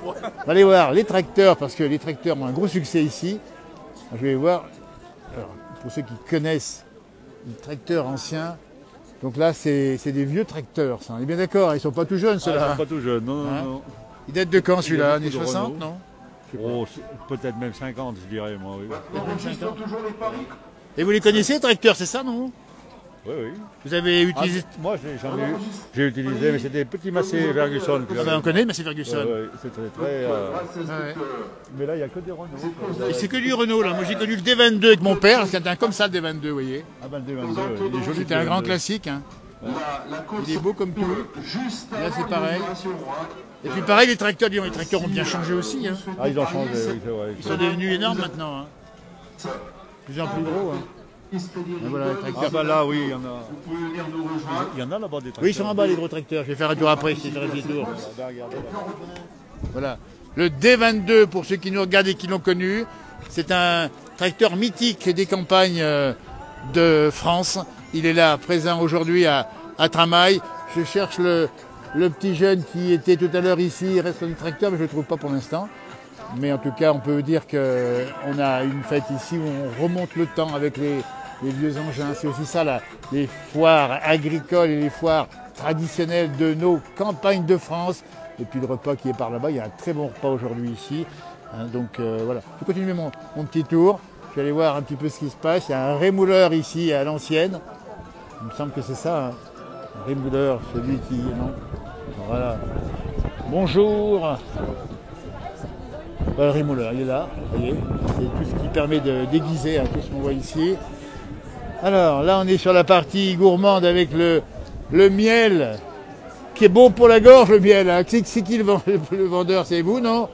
On va aller voir les tracteurs, parce que les tracteurs ont un gros succès ici. Je vais voir, alors, pour ceux qui connaissent les tracteurs anciens, donc là c'est des vieux tracteurs, ça. On est bien d'accord, ils ne sont pas tout jeunes ceux-là. Pas tout jeune, non, Hein non. Il date de quand celui-là? Il y a Années beaucoup de 60, Renault. non? Oh, peut-être même 50, je dirais, moi, oui. Et vous les connaissez, les tracteurs, c'est ça, non? Oui, oui. Vous avez utilisé... Moi, j'ai utilisé, mais c'était petit Massey Ferguson. On connaît Massey Ferguson. C'était très... Ouais. Mais là, il n'y a que des Renault. Et c'est que du Renault, là. Moi, j'ai connu le D22 avec mon père. C'était un comme ça, le D22, vous voyez. Ah ben, le D22, il est joli. C'était un grand classique. Hein. Il est beau comme tout. Là, c'est pareil. Et puis pareil, les tracteurs ont bien changé aussi. Hein. Ah, ils ont changé, oui, c'est vrai. Ils sont devenus énormes maintenant. Hein. De plus en plus gros. Hein. Et voilà, les tracteurs. Ah bah là, oui, il y en a. Il y en a là-bas des tracteurs. Oui, ils sont en bas, les gros tracteurs. Je vais faire un tour après, je vais faire un petit tour. Voilà. Le D22, pour ceux qui nous regardent et qui l'ont connu, c'est un tracteur mythique des campagnes de France. Il est là, présent aujourd'hui à Tramail. Je cherche le petit jeune qui était tout à l'heure ici. Il reste sur le tracteur, mais je ne le trouve pas pour l'instant. Mais en tout cas, on peut dire qu'on a une fête ici où on remonte le temps avec les vieux engins. C'est aussi ça, là, les foires agricoles et les foires traditionnelles de nos campagnes de France. Et puis le repas qui est par là-bas, il y a un très bon repas aujourd'hui ici. Hein, donc voilà, je continue mon petit tour. Je vais aller voir un petit peu ce qui se passe. Il y a un rémouleur ici à l'ancienne. Il me semble que c'est ça, hein. Un rémouleur, celui qui... Non. Voilà. Bonjour. Voilà, le rémouleur, il est là, vous voyez. C'est tout ce qui permet de déguiser, hein, tout ce qu'on voit ici. Alors là, on est sur la partie gourmande avec le miel, qui est bon pour la gorge, le miel. Hein. C'est qui le vendeur? C'est vous, non?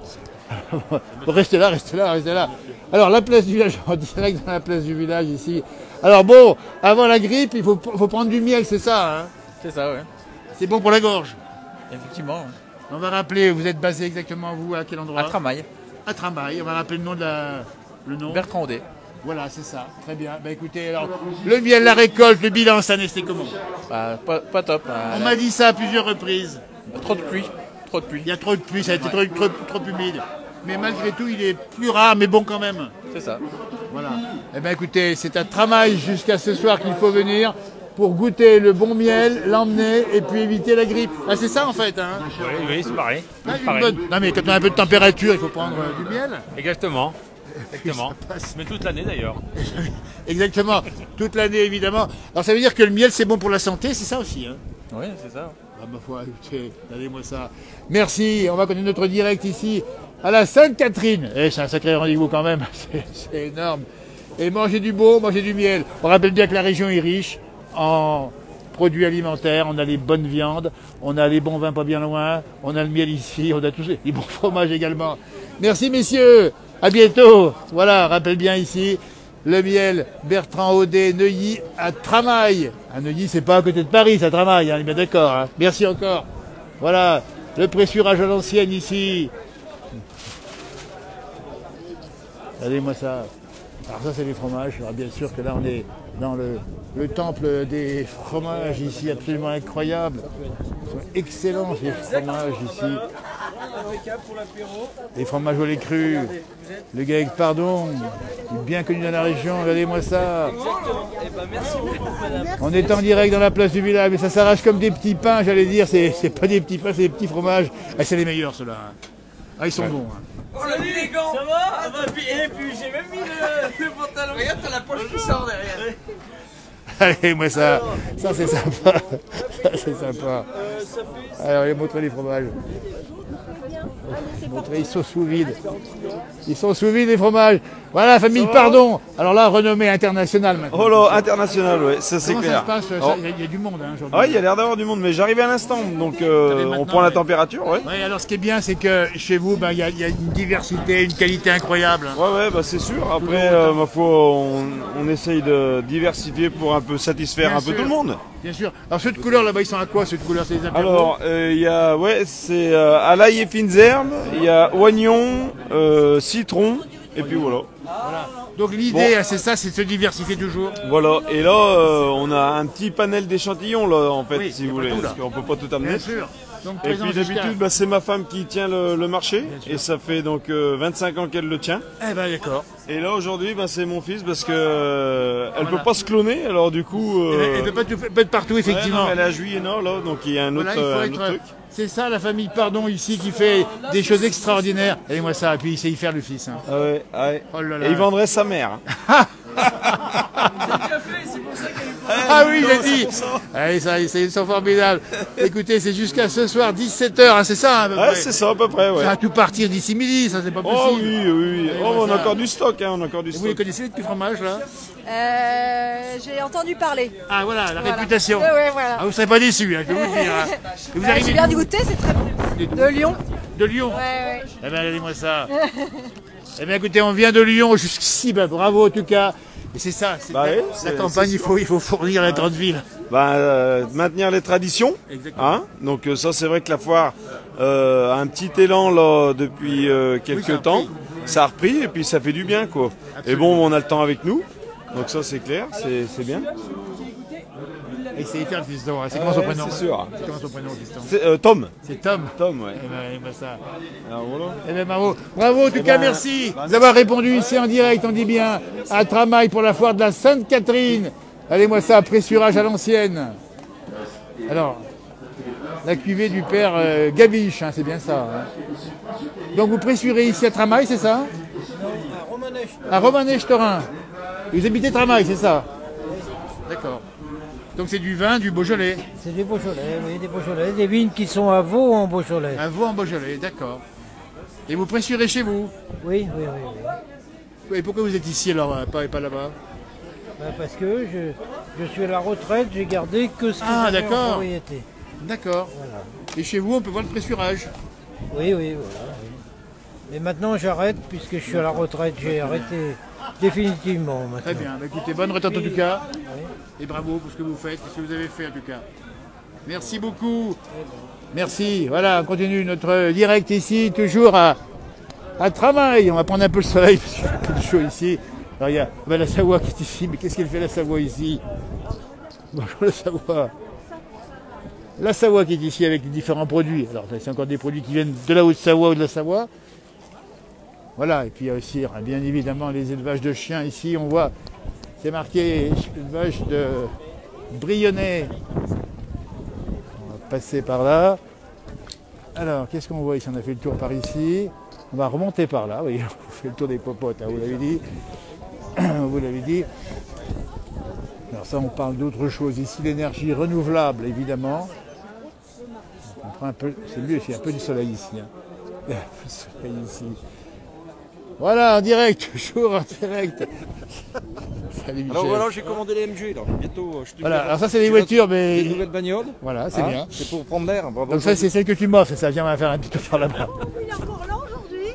Restez là, restez là, restez là. Alors la place du village, en direct dans la place du village ici. Alors bon, avant la grippe, il faut prendre du miel, c'est ça, hein? C'est ça, oui. C'est bon pour la gorge. Effectivement. On va rappeler, vous êtes basé exactement vous, à quel endroit? À Tramail. À Tramail, on va rappeler le nom le nom. Bertrand Audet. Voilà, c'est ça, très bien. Bah écoutez, alors, le miel, la récolte, le bilan cette année, c'était comment? Pas top. On m'a dit ça à plusieurs reprises. Trop de pluie. Trop de pluie. Il y a trop de pluie, ça a été trop humide. Mais malgré tout, il est plus rare, mais bon quand même. C'est ça. Voilà. Eh bien écoutez, c'est à Tramail jusqu'à ce soir qu'il faut venir pour goûter le bon miel, l'emmener et puis éviter la grippe. Ah, c'est ça en fait, hein? Oui, c'est pareil. Non mais quand on a un peu de température, il faut prendre du miel. Exactement. Mais toute l'année d'ailleurs. Exactement, toute l'année évidemment. Alors ça veut dire que le miel c'est bon pour la santé, c'est ça aussi, hein? Oui, c'est ça. Ah ma foi, écoutez, regardez-moi ça. Merci, on va continuer notre direct ici à la Sainte-Catherine. Eh, c'est un sacré rendez-vous quand même, c'est énorme. Et manger du beau, manger du miel. On rappelle bien que la région est riche en produits alimentaires, on a les bonnes viandes, on a les bons vins pas bien loin, on a le miel ici, on a tous les bons fromages également. Merci messieurs, à bientôt. Voilà, rappelle bien ici, le miel Bertrand Audet, Neuilly à Tramail. À Neuilly, c'est pas à côté de Paris, c'est à Tramail, hein, on est bien d'accord. Hein. Merci encore. Voilà, le pressurage à l'ancienne ici. Regardez-moi ça. Alors ça c'est les fromages, alors bien sûr que là on est dans le temple des fromages ici, absolument incroyable. Ils sont excellents ces fromages ici. Les fromages au lait cru, le GAEC pardon, bien connu dans la région, regardez-moi ça. On est en direct dans la place du village, mais ça s'arrache comme des petits pains, j'allais dire, c'est pas des petits pains, c'est des petits fromages. Ah, c'est les meilleurs ceux-là. Ah, ils sont bons. Hein. Oh salut les gants. Ça va? Et puis j'ai même mis le pantalon. Regarde, t'as la poche qui sort derrière. Allez, moi ça c'est sympa. Ça c'est sympa. Alors, allez, montrer les fromages. Montrer, ils sont sous vide. Ils sont sous vide les fromages. Voilà, famille Pardon. Alors là, renommée internationale maintenant. Oh là, international, oui, ça c'est clair. Comment ça se passe? Il y a du monde hein, aujourd'hui. Oui, il y a l'air d'avoir du monde, mais j'arrive à l'instant, donc on prend la température. Ouais. Ouais, alors ce qui est bien, c'est que chez vous, il y a une diversité, une qualité incroyable. Ouais, bah, c'est sûr. Après, ma foi, on essaye de diversifier pour un peu satisfaire bien un peu tout le monde. Bien sûr. Alors ceux de couleur là-bas, ils sont à quoi ceux de couleur? C'est des apéros? Alors, il y a, c'est à l'ail et fines herbes, il y a oignon, citron, et puis voilà. Voilà. Donc l'idée, c'est ça, c'est de se diversifier toujours. Voilà, et là, on a un petit panel d'échantillons, là, en fait, si vous voulez, parce qu'on peut pas tout amener. Bien sûr. Donc, et puis d'habitude, c'est ma femme qui tient le marché, et ça fait donc 25 ans qu'elle le tient. Eh ben d'accord. Et là, aujourd'hui, c'est mon fils, parce que elle peut pas se cloner, alors du coup... Elle peut pas être partout, effectivement. Ouais, non, elle est à Juillet-Nord, là, donc il y a un autre, truc. C'est ça la famille Pardon ici qui fait des choses extraordinaires. Et moi ça, et puis il sait y faire le fils. Hein. Ah ouais, ah ouais. Oh là là. Et il vendrait sa mère. Ah oui, il a dit. merci. Allez, ça, ils sont formidables. Écoutez, c'est jusqu'à ce soir 17h, hein, c'est ça à peu près. c'est ça à peu près, ouais. Ça va tout partir d'ici midi, ça c'est pas possible. Oh oui. Allez, Oh, on a ça. encore du stock, hein, on a encore du Et vous stock. les connaissez les petits fromages là? J'ai entendu parler. Ah voilà, la réputation. Ouais, voilà. Ah, vous ne serez pas déçus, hein, je peux vous le dire. Hein. Et vous Je arrivez viens d'où? du goûter, c'est très bon. De Lyon. De Lyon? Ouais. Eh bien, allez-moi ça. Eh bien, écoutez, on vient de Lyon jusqu'ici, ben, bravo en tout cas. Et c'est ça, la campagne, il faut fournir la grande ville. Maintenir les traditions. Exactement. Hein, donc ça, c'est vrai que la foire a un petit élan là depuis quelques temps. Ça a repris et puis ça fait du bien, quoi. Et bon, on a le temps avec nous. Donc ça, c'est clair, c'est bien. Et c'est faire le fiston, hein. C'est comment son prénom? C'est sûr. C'est comment son prénom, fiston? C'est Tom. C'est Tom. Tom, ouais. Eh ben ça. Alors, voilà. Eh bien, bravo. Bravo, en tout cas, merci d'avoir répondu ici en direct, on dit bien, à Tramail pour la foire de la Sainte-Catherine. Allez-moi ça, pressurage à l'ancienne. Alors, la cuvée du père Gabiche, hein, c'est bien ça. Hein. Donc, vous pressurez ici à Tramail, c'est ça? À Romanèche-Torin. Vous habitez Tramail, c'est ça? D'accord. Donc c'est du vin, du Beaujolais. C'est du Beaujolais, oui, des Beaujolais, des vignes qui sont à Vaux en Beaujolais. À Vaux en Beaujolais, d'accord. Et vous pressurez chez vous? Oui. Et pourquoi vous êtes ici alors, pas là-bas? Parce que je suis à la retraite, j'ai gardé que ce qui est en propriété. D'accord. Voilà. Et chez vous, on peut voir le pressurage? Oui, voilà. Oui. Mais maintenant j'arrête puisque je suis à la retraite, j'ai arrêté définitivement maintenant. Très bien, bah, écoutez, bonne retraite en tout cas. Oui. Et bravo pour ce que vous faites, ce que vous avez fait en tout cas. Merci beaucoup. Merci. Voilà, on continue notre direct ici, toujours à Tramail. On va prendre un peu le soleil parce qu'il y a un peu de chaud ici. Alors il y a la Savoie qui est ici, mais qu'est-ce qu'elle fait la Savoie ici? Bonjour la Savoie. La Savoie qui est ici avec les différents produits. Alors c'est encore des produits qui viennent de la Haute-Savoie ou de la Savoie. Voilà, et puis il y a aussi bien évidemment les élevages de chiens ici, on voit, c'est marqué élevage de Brionnais. On va passer par là. Alors, qu'est-ce qu'on voit ici? On a fait le tour par ici. On va remonter par là, vous voyez, on fait le tour des popotes, hein, vous l'avez dit. Vous l'avez dit. Alors ça, on parle d'autre chose ici, l'énergie renouvelable, évidemment. On prend un peu, c'est mieux, il y a un peu du soleil ici. Hein. Il y a un peu de soleil ici. Voilà, en direct, toujours en direct. Salut Michel. Alors voilà, j'ai commandé les MG là. Bientôt, voilà, alors ça c'est des voitures, mais. Des nouvelles bagnoles. Voilà, c'est bien. C'est pour prendre l'air. Donc ça c'est celle que tu m'offres, ça. Viens, on va faire un petit tour par là-bas. Il est encore là aujourd'hui.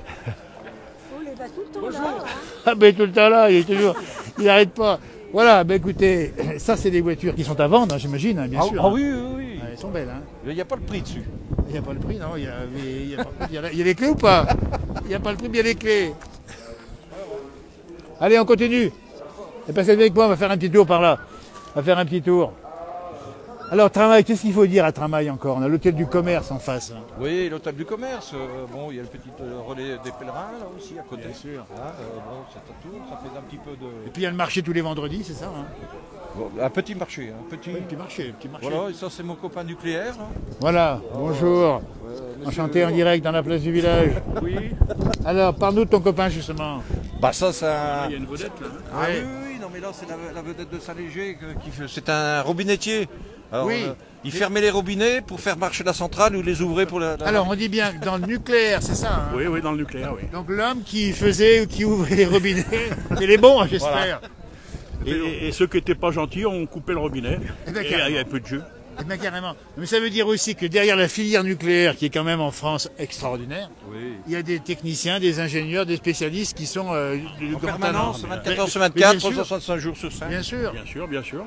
On les bat tout le temps là. Ah ben tout le temps là, il est toujours. Il n'arrête pas. Voilà, ben écoutez, ça c'est des voitures qui sont à vendre, hein, j'imagine, hein, bien sûr. Ah oui, oui, oui. Elles sont belles, hein. Il n'y a pas le prix dessus. Il n'y a pas le prix, non. Il y a les clés ou pas? Il n'y a pas le prix, mais il y a les clés. Allez, on continue. Et passez avec moi, on va faire un petit tour par là. On va faire un petit tour. Alors, Tramail, qu'est-ce qu'il faut dire à Tramail encore? On a l'hôtel du commerce en face. Hein. Oui, l'hôtel du commerce. Bon, il y a le petit relais des pèlerins là aussi à côté. Bien sûr. Bon, c'est à tout, ça fait un petit peu de. Et puis il y a le marché tous les vendredis, c'est ça hein? Bon, un petit marché. Un petit marché. Voilà, et ça c'est mon copain nucléaire. Hein. Voilà, bonjour. Enchanté en direct dans la place du village. Oui. Alors, parle-nous de ton copain justement. Bah ça, c'est un... Il y a une vedette là. Ah oui, non mais là c'est la vedette de Saint-Léger qui fait... C'est un robinettier. Alors, oui. Il fermait les robinets pour faire marcher la centrale ou les ouvrait pour la... Alors on dit bien que dans le nucléaire, c'est ça hein? Oui, dans le nucléaire, oui. Donc l'homme qui faisait ou qui ouvrait les robinets, c'est les bons, j'espère. Voilà. Et ceux qui n'étaient pas gentils ont coupé le robinet. Et il y a un peu de jeu. Eh bien, carrément. Mais ça veut dire aussi que derrière la filière nucléaire, qui est quand même en France extraordinaire, il y a des techniciens, des ingénieurs, des spécialistes qui sont en permanence, 24 heures sur 24, 365 jours sur 5. Bien sûr. Bien sûr.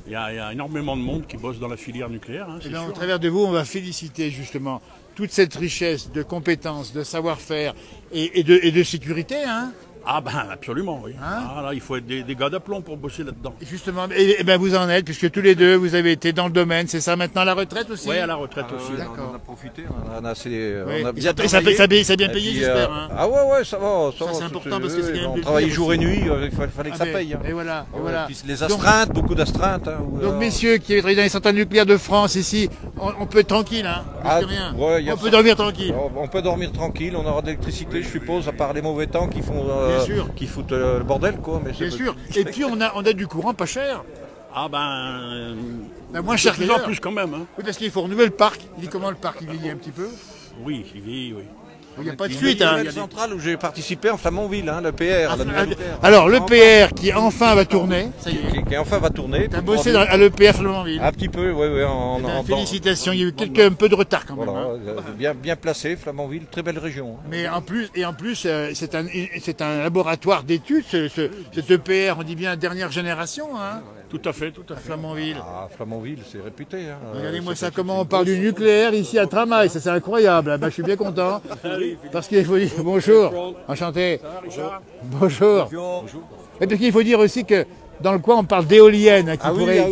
Il y a énormément de monde qui bosse dans la filière nucléaire. Hein, bien, au travers de vous, on va féliciter justement toute cette richesse de compétences, de savoir-faire et de sécurité. Hein. Ah ben absolument, oui. Hein là, il faut être des gars d'aplomb pour bosser là-dedans. Justement, et ben vous en êtes, puisque tous les deux, vous avez été dans le domaine, c'est ça maintenant, à la retraite aussi? Oui, à la retraite aussi. D'accord. On a profité, on a assez... Oui. On a bien travaillé. Ça a bien payé, j'espère. Hein. Ah ouais, ça va. Ça c'est important parce que c'est quand même... On travaillait jour et nuit, il fallait que ça paye. Hein. Et voilà. Puis les astreintes, beaucoup d'astreintes. Hein, donc messieurs qui avez travaillé dans les centrales nucléaires de France ici, on peut être tranquille, hein, rien. Ouais, on peut dormir tranquille. On peut dormir tranquille, on aura de l'électricité, je suppose, à part les mauvais temps qui font... qui foutent le bordel quoi. Mais bien sûr. Et puis on a du courant pas cher. Ah ben... moins cher de plus en qu'ailleurs. plus quand même. Hein. Oui, parce qu'il faut renouveler le parc. Il dit comment le parc, il vieillit un petit peu? Oui, il vieillit, oui. Il n'y a pas de Il suite. y a Hein. une centrale où j'ai participé en Flamanville, hein, le PR, la nouvelle nucléaire. Alors, le PR qui enfin va tourner. Ça y est. Qui enfin va tourner. T'as bossé à l'EPR Flamanville. Un petit peu, oui, oui. Félicitations, il y a eu un peu de retard quand même. Voilà, Hein. bien placé, Flamanville, très belle région. Mais en plus, c'est un laboratoire d'études, cet EPR, on dit bien dernière génération. Hein. Tout à fait, tout à fait. Flamanville. Ah, Flamanville, c'est réputé. Hein. Regardez-moi ça, comment on parle du nucléaire ici à Tramail, ça c'est incroyable. Ah, ben, je suis bien content. Parce qu'il faut dire bonjour, enchanté. Bonjour. Et puis il faut dire aussi que dans le coin on parle d'éoliennes hein, qui pourraient.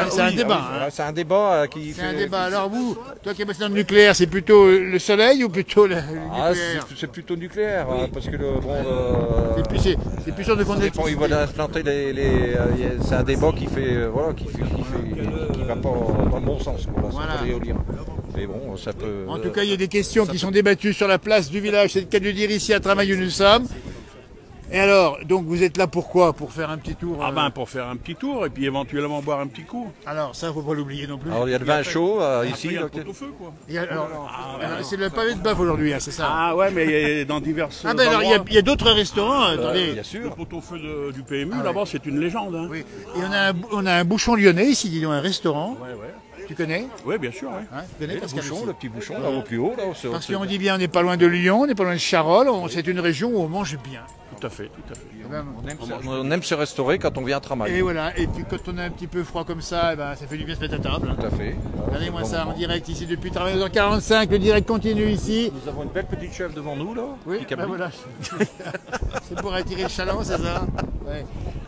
C'est un débat. Hein. C'est un débat qui. C'est un débat. Alors vous, toi qui es passé dans le nucléaire, c'est plutôt le soleil ou plutôt le nucléaire? C'est plutôt nucléaire, hein, parce que c'est plus sûr de qu'on est. Il va implanter c'est un débat qui fait qui va pas dans le bon sens pour l'éolien. Mais bon, ça peut. En tout cas, il y a des questions qui sont débattues sur la place du village. C'est le cas de dire ici à Tramail où nous sommes. Et alors, donc vous êtes là pourquoi? Pour faire un petit tour Ah ben pour faire un petit tour et puis éventuellement boire un petit coup. Alors ça, faut pas l'oublier non plus. Alors il y a le vin chaud ici. Il y a le pot-au-feu quoi. C'est le pavé de bœuf aujourd'hui, hein, c'est ça? Ah ouais, mais dans diverses. Ah ben alors il y a d'autres restaurants. Attendez. Bien sûr. Le pot-au-feu du PMU là-bas, c'est une légende. Hein. Oui. Et on a un bouchon lyonnais ici, dis donc, un restaurant. Ouais, ouais. Tu connais? Oui, bien sûr. Ouais. Hein, tu connais Le petit bouchon, là, au plus haut. Là, parce qu'on dit bien, on n'est pas loin de Lyon, on n'est pas loin de Charolles, c'est une région où on mange bien. Tout à fait, tout à fait. On aime se restaurer quand on vient à Tramail. Et voilà, et puis quand on a un petit peu froid comme ça, eh ben, ça fait du bien de se mettre à table. Tout à fait. Regardez-moi ça en direct ici depuis 13h45, le direct continue ici. Nous avons une belle petite chèvre devant nous là. Oui, ben voilà. C'est pour attirer le chaland, c'est ça? Ouais.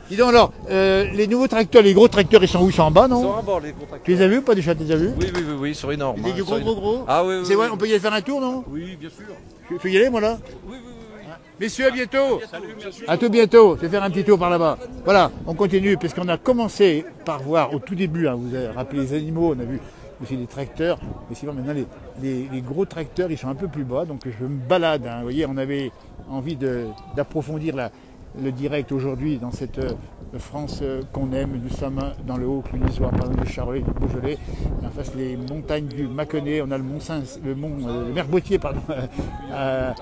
Dis donc alors, les nouveaux tracteurs, les gros tracteurs, ils sont où? Ils sont en bas, non? Ils sont en bas, les gros tracteurs. Tu les as vus ou pas déjà? Tu les as vus? Oui, ils sont énormes. Des gros? Ah oui, c'est vrai, on peut y aller faire un tour, non? Oui, bien sûr. Tu peux y aller, moi, là? Oui. Messieurs, à bientôt. À tout bientôt. Je vais faire un petit tour par là-bas. Voilà, on continue, parce qu'on a commencé par voir au tout début, hein, vous avez rappelé les animaux, on a vu aussi des tracteurs, mais sinon maintenant les gros tracteurs, ils sont un peu plus bas, donc je me balade. Hein. Vous voyez, on avait envie d'approfondir le direct aujourd'hui dans cette France qu'on aime. Nous sommes dans le Haut-Clunisois, par exemple, de Charolais, du Beaujolais. Et en face, les montagnes du Mâconnais, on a le Merbotier, pardon, à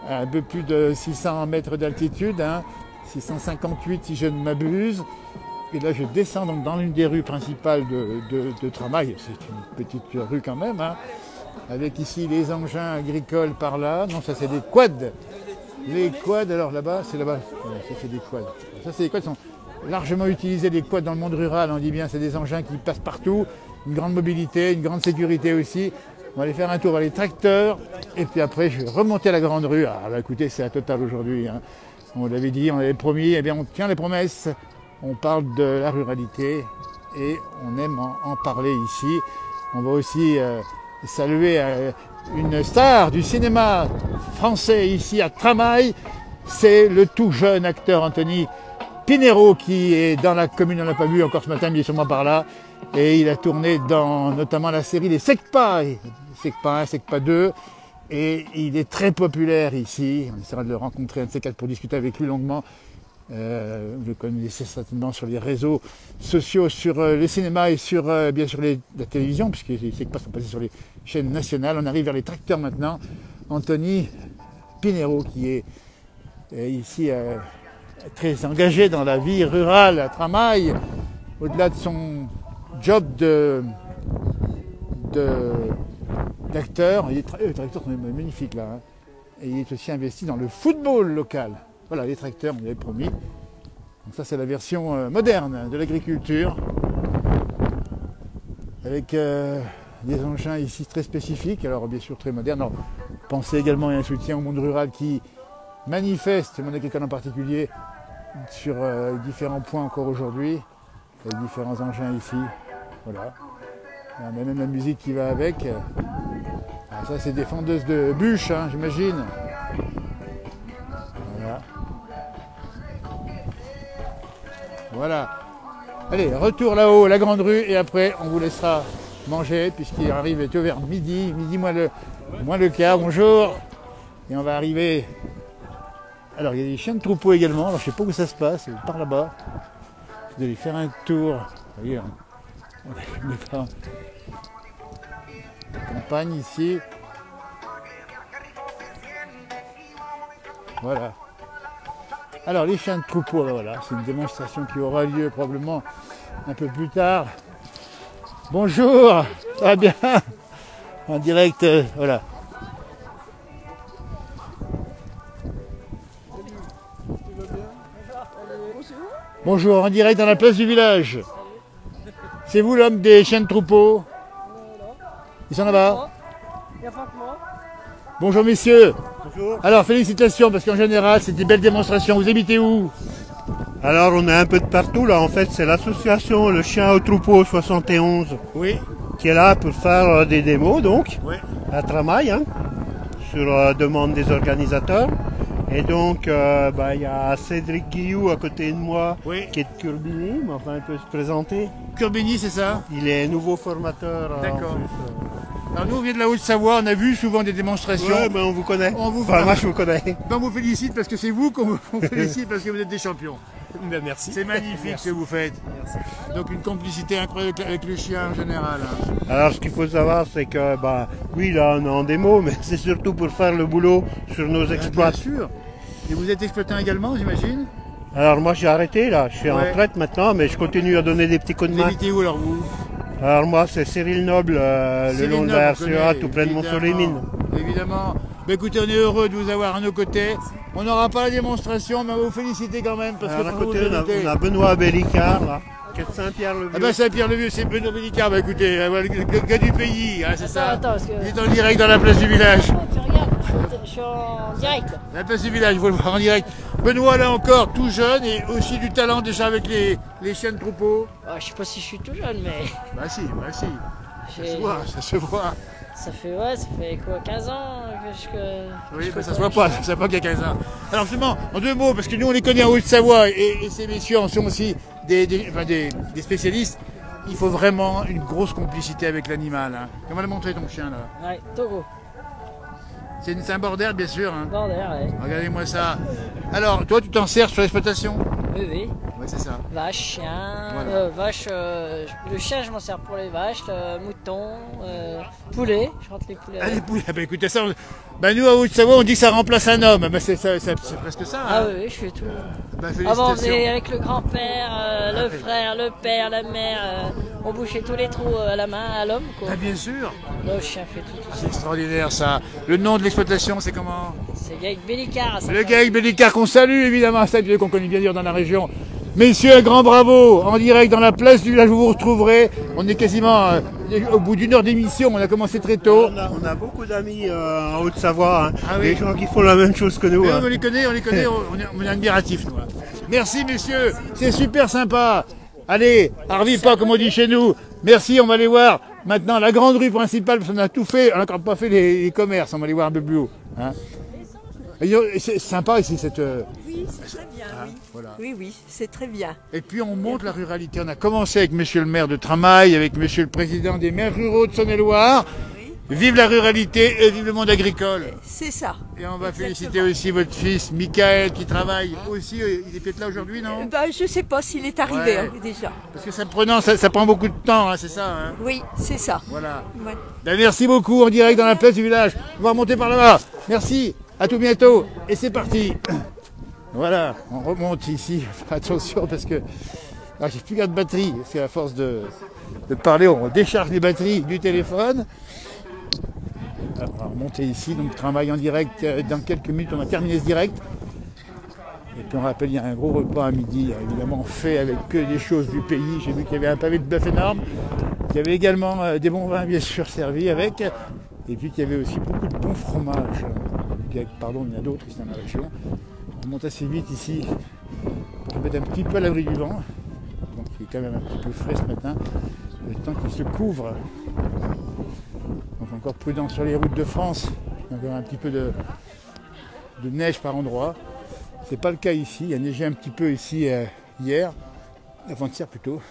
un peu plus de 600 mètres d'altitude, hein, 658 si je ne m'abuse. Et là, je descends donc dans l'une des rues principales de Tramail. C'est une petite rue quand même, hein, avec ici les engins agricoles par là. Non, ça c'est des quads. Les quads, alors là-bas, c'est là-bas. Ça c'est des quads. Ça c'est des quads qui sont largement utilisés, les quads dans le monde rural. On dit bien, c'est des engins qui passent partout. Une grande mobilité, une grande sécurité aussi. On va aller faire un tour vers les tracteurs. Et puis après, je vais remonter à la grande rue. Ah bah écoutez, c'est la totale aujourd'hui. Hein. On l'avait dit, on l'avait promis. Eh bien, on tient les promesses. On parle de la ruralité et on aime en parler ici. On va aussi saluer une star du cinéma français ici à Tramail. C'est le tout jeune acteur Anthony Pinero qui est dans la commune, on l'a pas vu encore ce matin, mais il est sûrement par là. Et il a tourné dans notamment la série Les Secpa, Secpa 1, Secpa 2. Et il est très populaire ici. On essaiera de le rencontrer un de ces quatre pour discuter avec lui longuement. Vous le connaissez certainement sur les réseaux sociaux, sur le cinéma et sur bien sûr la télévision, puisque les Secpa sont passés sur les chaînes nationales. On arrive vers les tracteurs maintenant. Anthony Pinero qui est ici très engagé dans la vie rurale à Tramail, au-delà de son job d'acteur. Les tracteurs sont magnifiques là. Hein. Et il est aussi investi dans le football local. Voilà, les tracteurs, on l'avait promis. Donc ça, c'est la version moderne de l'agriculture. Avec des engins ici très spécifiques, alors bien sûr très modernes. Alors, pensez également à un soutien au monde rural qui manifeste, le monde agricole en particulier, sur différents points encore aujourd'hui, avec différents engins ici. Voilà. On a même la musique qui va avec. Alors ça, c'est des fendeuses de bûches, hein, j'imagine. Voilà. Voilà. Allez, retour là-haut, la grande rue, et après, on vous laissera manger, puisqu'il arrive vers midi moins le quart, bonjour. Et on va arriver... Alors, il y a des chiens de troupeau également, alors je ne sais pas où ça se passe, par là-bas. d'aller faire un tour. Vous voyez, on n'est pas campagne ici. Voilà. Alors les chiens de troupeau, ben voilà, c'est une démonstration qui aura lieu probablement un peu plus tard. Bonjour, ça va bien? En direct, voilà. Bonjour, en direct dans la place du village. C'est vous l'homme des chiens de troupeau? Ils sont là-bas? Bonjour messieurs. Bonjour. Alors félicitations parce qu'en général c'est des belles démonstrations. Vous habitez où? Alors on est un peu de partout là, en fait c'est l'association Le Chien au Troupeau 71 qui est là pour faire des démos donc à Tramail sur demande des organisateurs. Et donc il y a Cédric Guillou à côté de moi qui est de Curbigny, mais enfin il peut se présenter. Curbigny c'est ça? Il est nouveau formateur. D'accord. Alors nous on vient de la Haute-Savoie, on a vu souvent des démonstrations. Ouais, ben on vous connaît. Moi je vous connais. Ben, on vous félicite parce que c'est vous qu'on vous félicite parce que vous êtes des champions. Ben, merci. C'est magnifique ce que vous faites. Merci. Donc une complicité incroyable avec le chien en général. Alors ce qu'il faut savoir c'est que oui là on est en démo mais c'est surtout pour faire le boulot sur nos exploits. Bien sûr. Et vous êtes exploitant également j'imagine? Alors moi j'ai arrêté là, je suis en retraite maintenant mais je continue à donner des petits coups de main. Vous habitez où alors vous? Alors moi c'est Cyril Noble, le long de la RCA, tout près de Montceau-les-Mines. Évidemment. Ben, écoutez, on est heureux de vous avoir à nos côtés. On n'aura pas la démonstration, mais on va vous féliciter quand même. Parce à côté, on a Benoît Bellicard, là, qui est de Saint-Pierre-le-Vieux. Ah ben Saint-Pierre-le-Vieux, c'est Benoît Bellicard. Ben, écoutez, le gars du pays, c'est ça. Il est en direct dans la place du village. Je suis en direct. La place du village, vous le voir en direct. Benoît là encore, tout jeune et aussi du talent déjà avec les chiens de troupeau. Je sais pas si je suis tout jeune, mais... Bah si. Ça se voit. Ça fait quoi, 15 ans que Oui, ça se voit pas, ça se voit qu'il y a 15 ans. Alors justement, en deux mots, parce que nous on les connaît en Haute-Savoie et ces messieurs en sont aussi des spécialistes, il faut vraiment une grosse complicité avec l'animal. Comment le montrer ton chien là? Ouais, Togo. C'est un border bien sûr. Border, ouais. Regardez-moi ça. Alors, toi tu t'en sers sur l'exploitation? Oui. Ouais, c'est ça. Vache, chien, le chien je m'en sers pour les vaches, moutons, poulets, je rentre les poulets. Ah les poulets, écoutez ça, nous à Haute-Savoie on dit que ça remplace un homme, c'est presque ça. Ah oui, je fais tout. Avant on faisait avec le grand-père, le frère, le père, la mère, on bouchait tous les trous à la main à l'homme. Ah bien sûr. Le chien fait tout. C'est extraordinaire ça. Le nom de l'exploitation c'est comment? C'est Gaël Bellicard. Le Gaël Bellicard qu'on salue évidemment, c'est un qu'on connaît bien dire dans la région. Messieurs, un grand bravo, en direct dans la place du village, vous vous retrouverez. On est quasiment au bout d'une heure d'émission, on a commencé très tôt. On a beaucoup d'amis en Haute-Savoie, des gens qui font la même chose que nous. On les connaît, on est admiratifs nous. Merci messieurs, c'est super sympa. Allez, Harvey pas comme on dit chez nous. Merci, on va aller voir maintenant la grande rue principale, parce qu'on a tout fait, on n'a encore pas fait les commerces, on va aller voir un peu plus haut. C'est sympa ici cette... Oui, c'est très bien, oui. Voilà. Oui, c'est très bien. Et puis on monte la ruralité. On a commencé avec monsieur le maire de Tramail, avec monsieur le président des maires ruraux de Saône-et-Loire. Oui. Vive la ruralité et vive le monde agricole. C'est ça. Et on va féliciter aussi votre fils, Michael, qui travaille aussi. Il est peut-être là aujourd'hui, non? Je ne sais pas s'il est arrivé déjà. Parce que ça prend beaucoup de temps, c'est ça. Oui, c'est ça. Voilà. Ouais. Merci beaucoup, en direct dans la place du village. On va remonter par là-bas. Merci. À tout bientôt. Et c'est parti. Voilà, on remonte ici. Attention parce que j'ai plus de batterie. C'est à force de parler, on décharge les batteries du téléphone. Alors, on va remonter ici, donc travail en direct. Dans quelques minutes, on va terminer ce direct. Et puis on rappelle, il y a un gros repas à midi, évidemment fait avec que des choses du pays. J'ai vu qu'il y avait un pavé de bœuf énorme. Il y avait également des bons vins bien sûr servis avec. Et puis qu'il y avait aussi beaucoup de bons fromages. Pardon, il y en a d'autres ici dans la région. On monte assez vite ici. On va mettre un petit peu à l'abri du vent. Donc il est quand même un petit peu frais ce matin. Le temps qu'il se couvre. Donc encore prudent sur les routes de France. Il y a encore un petit peu de neige par endroits. C'est pas le cas ici. Il y a neigé un petit peu ici hier. Avant-hier plutôt.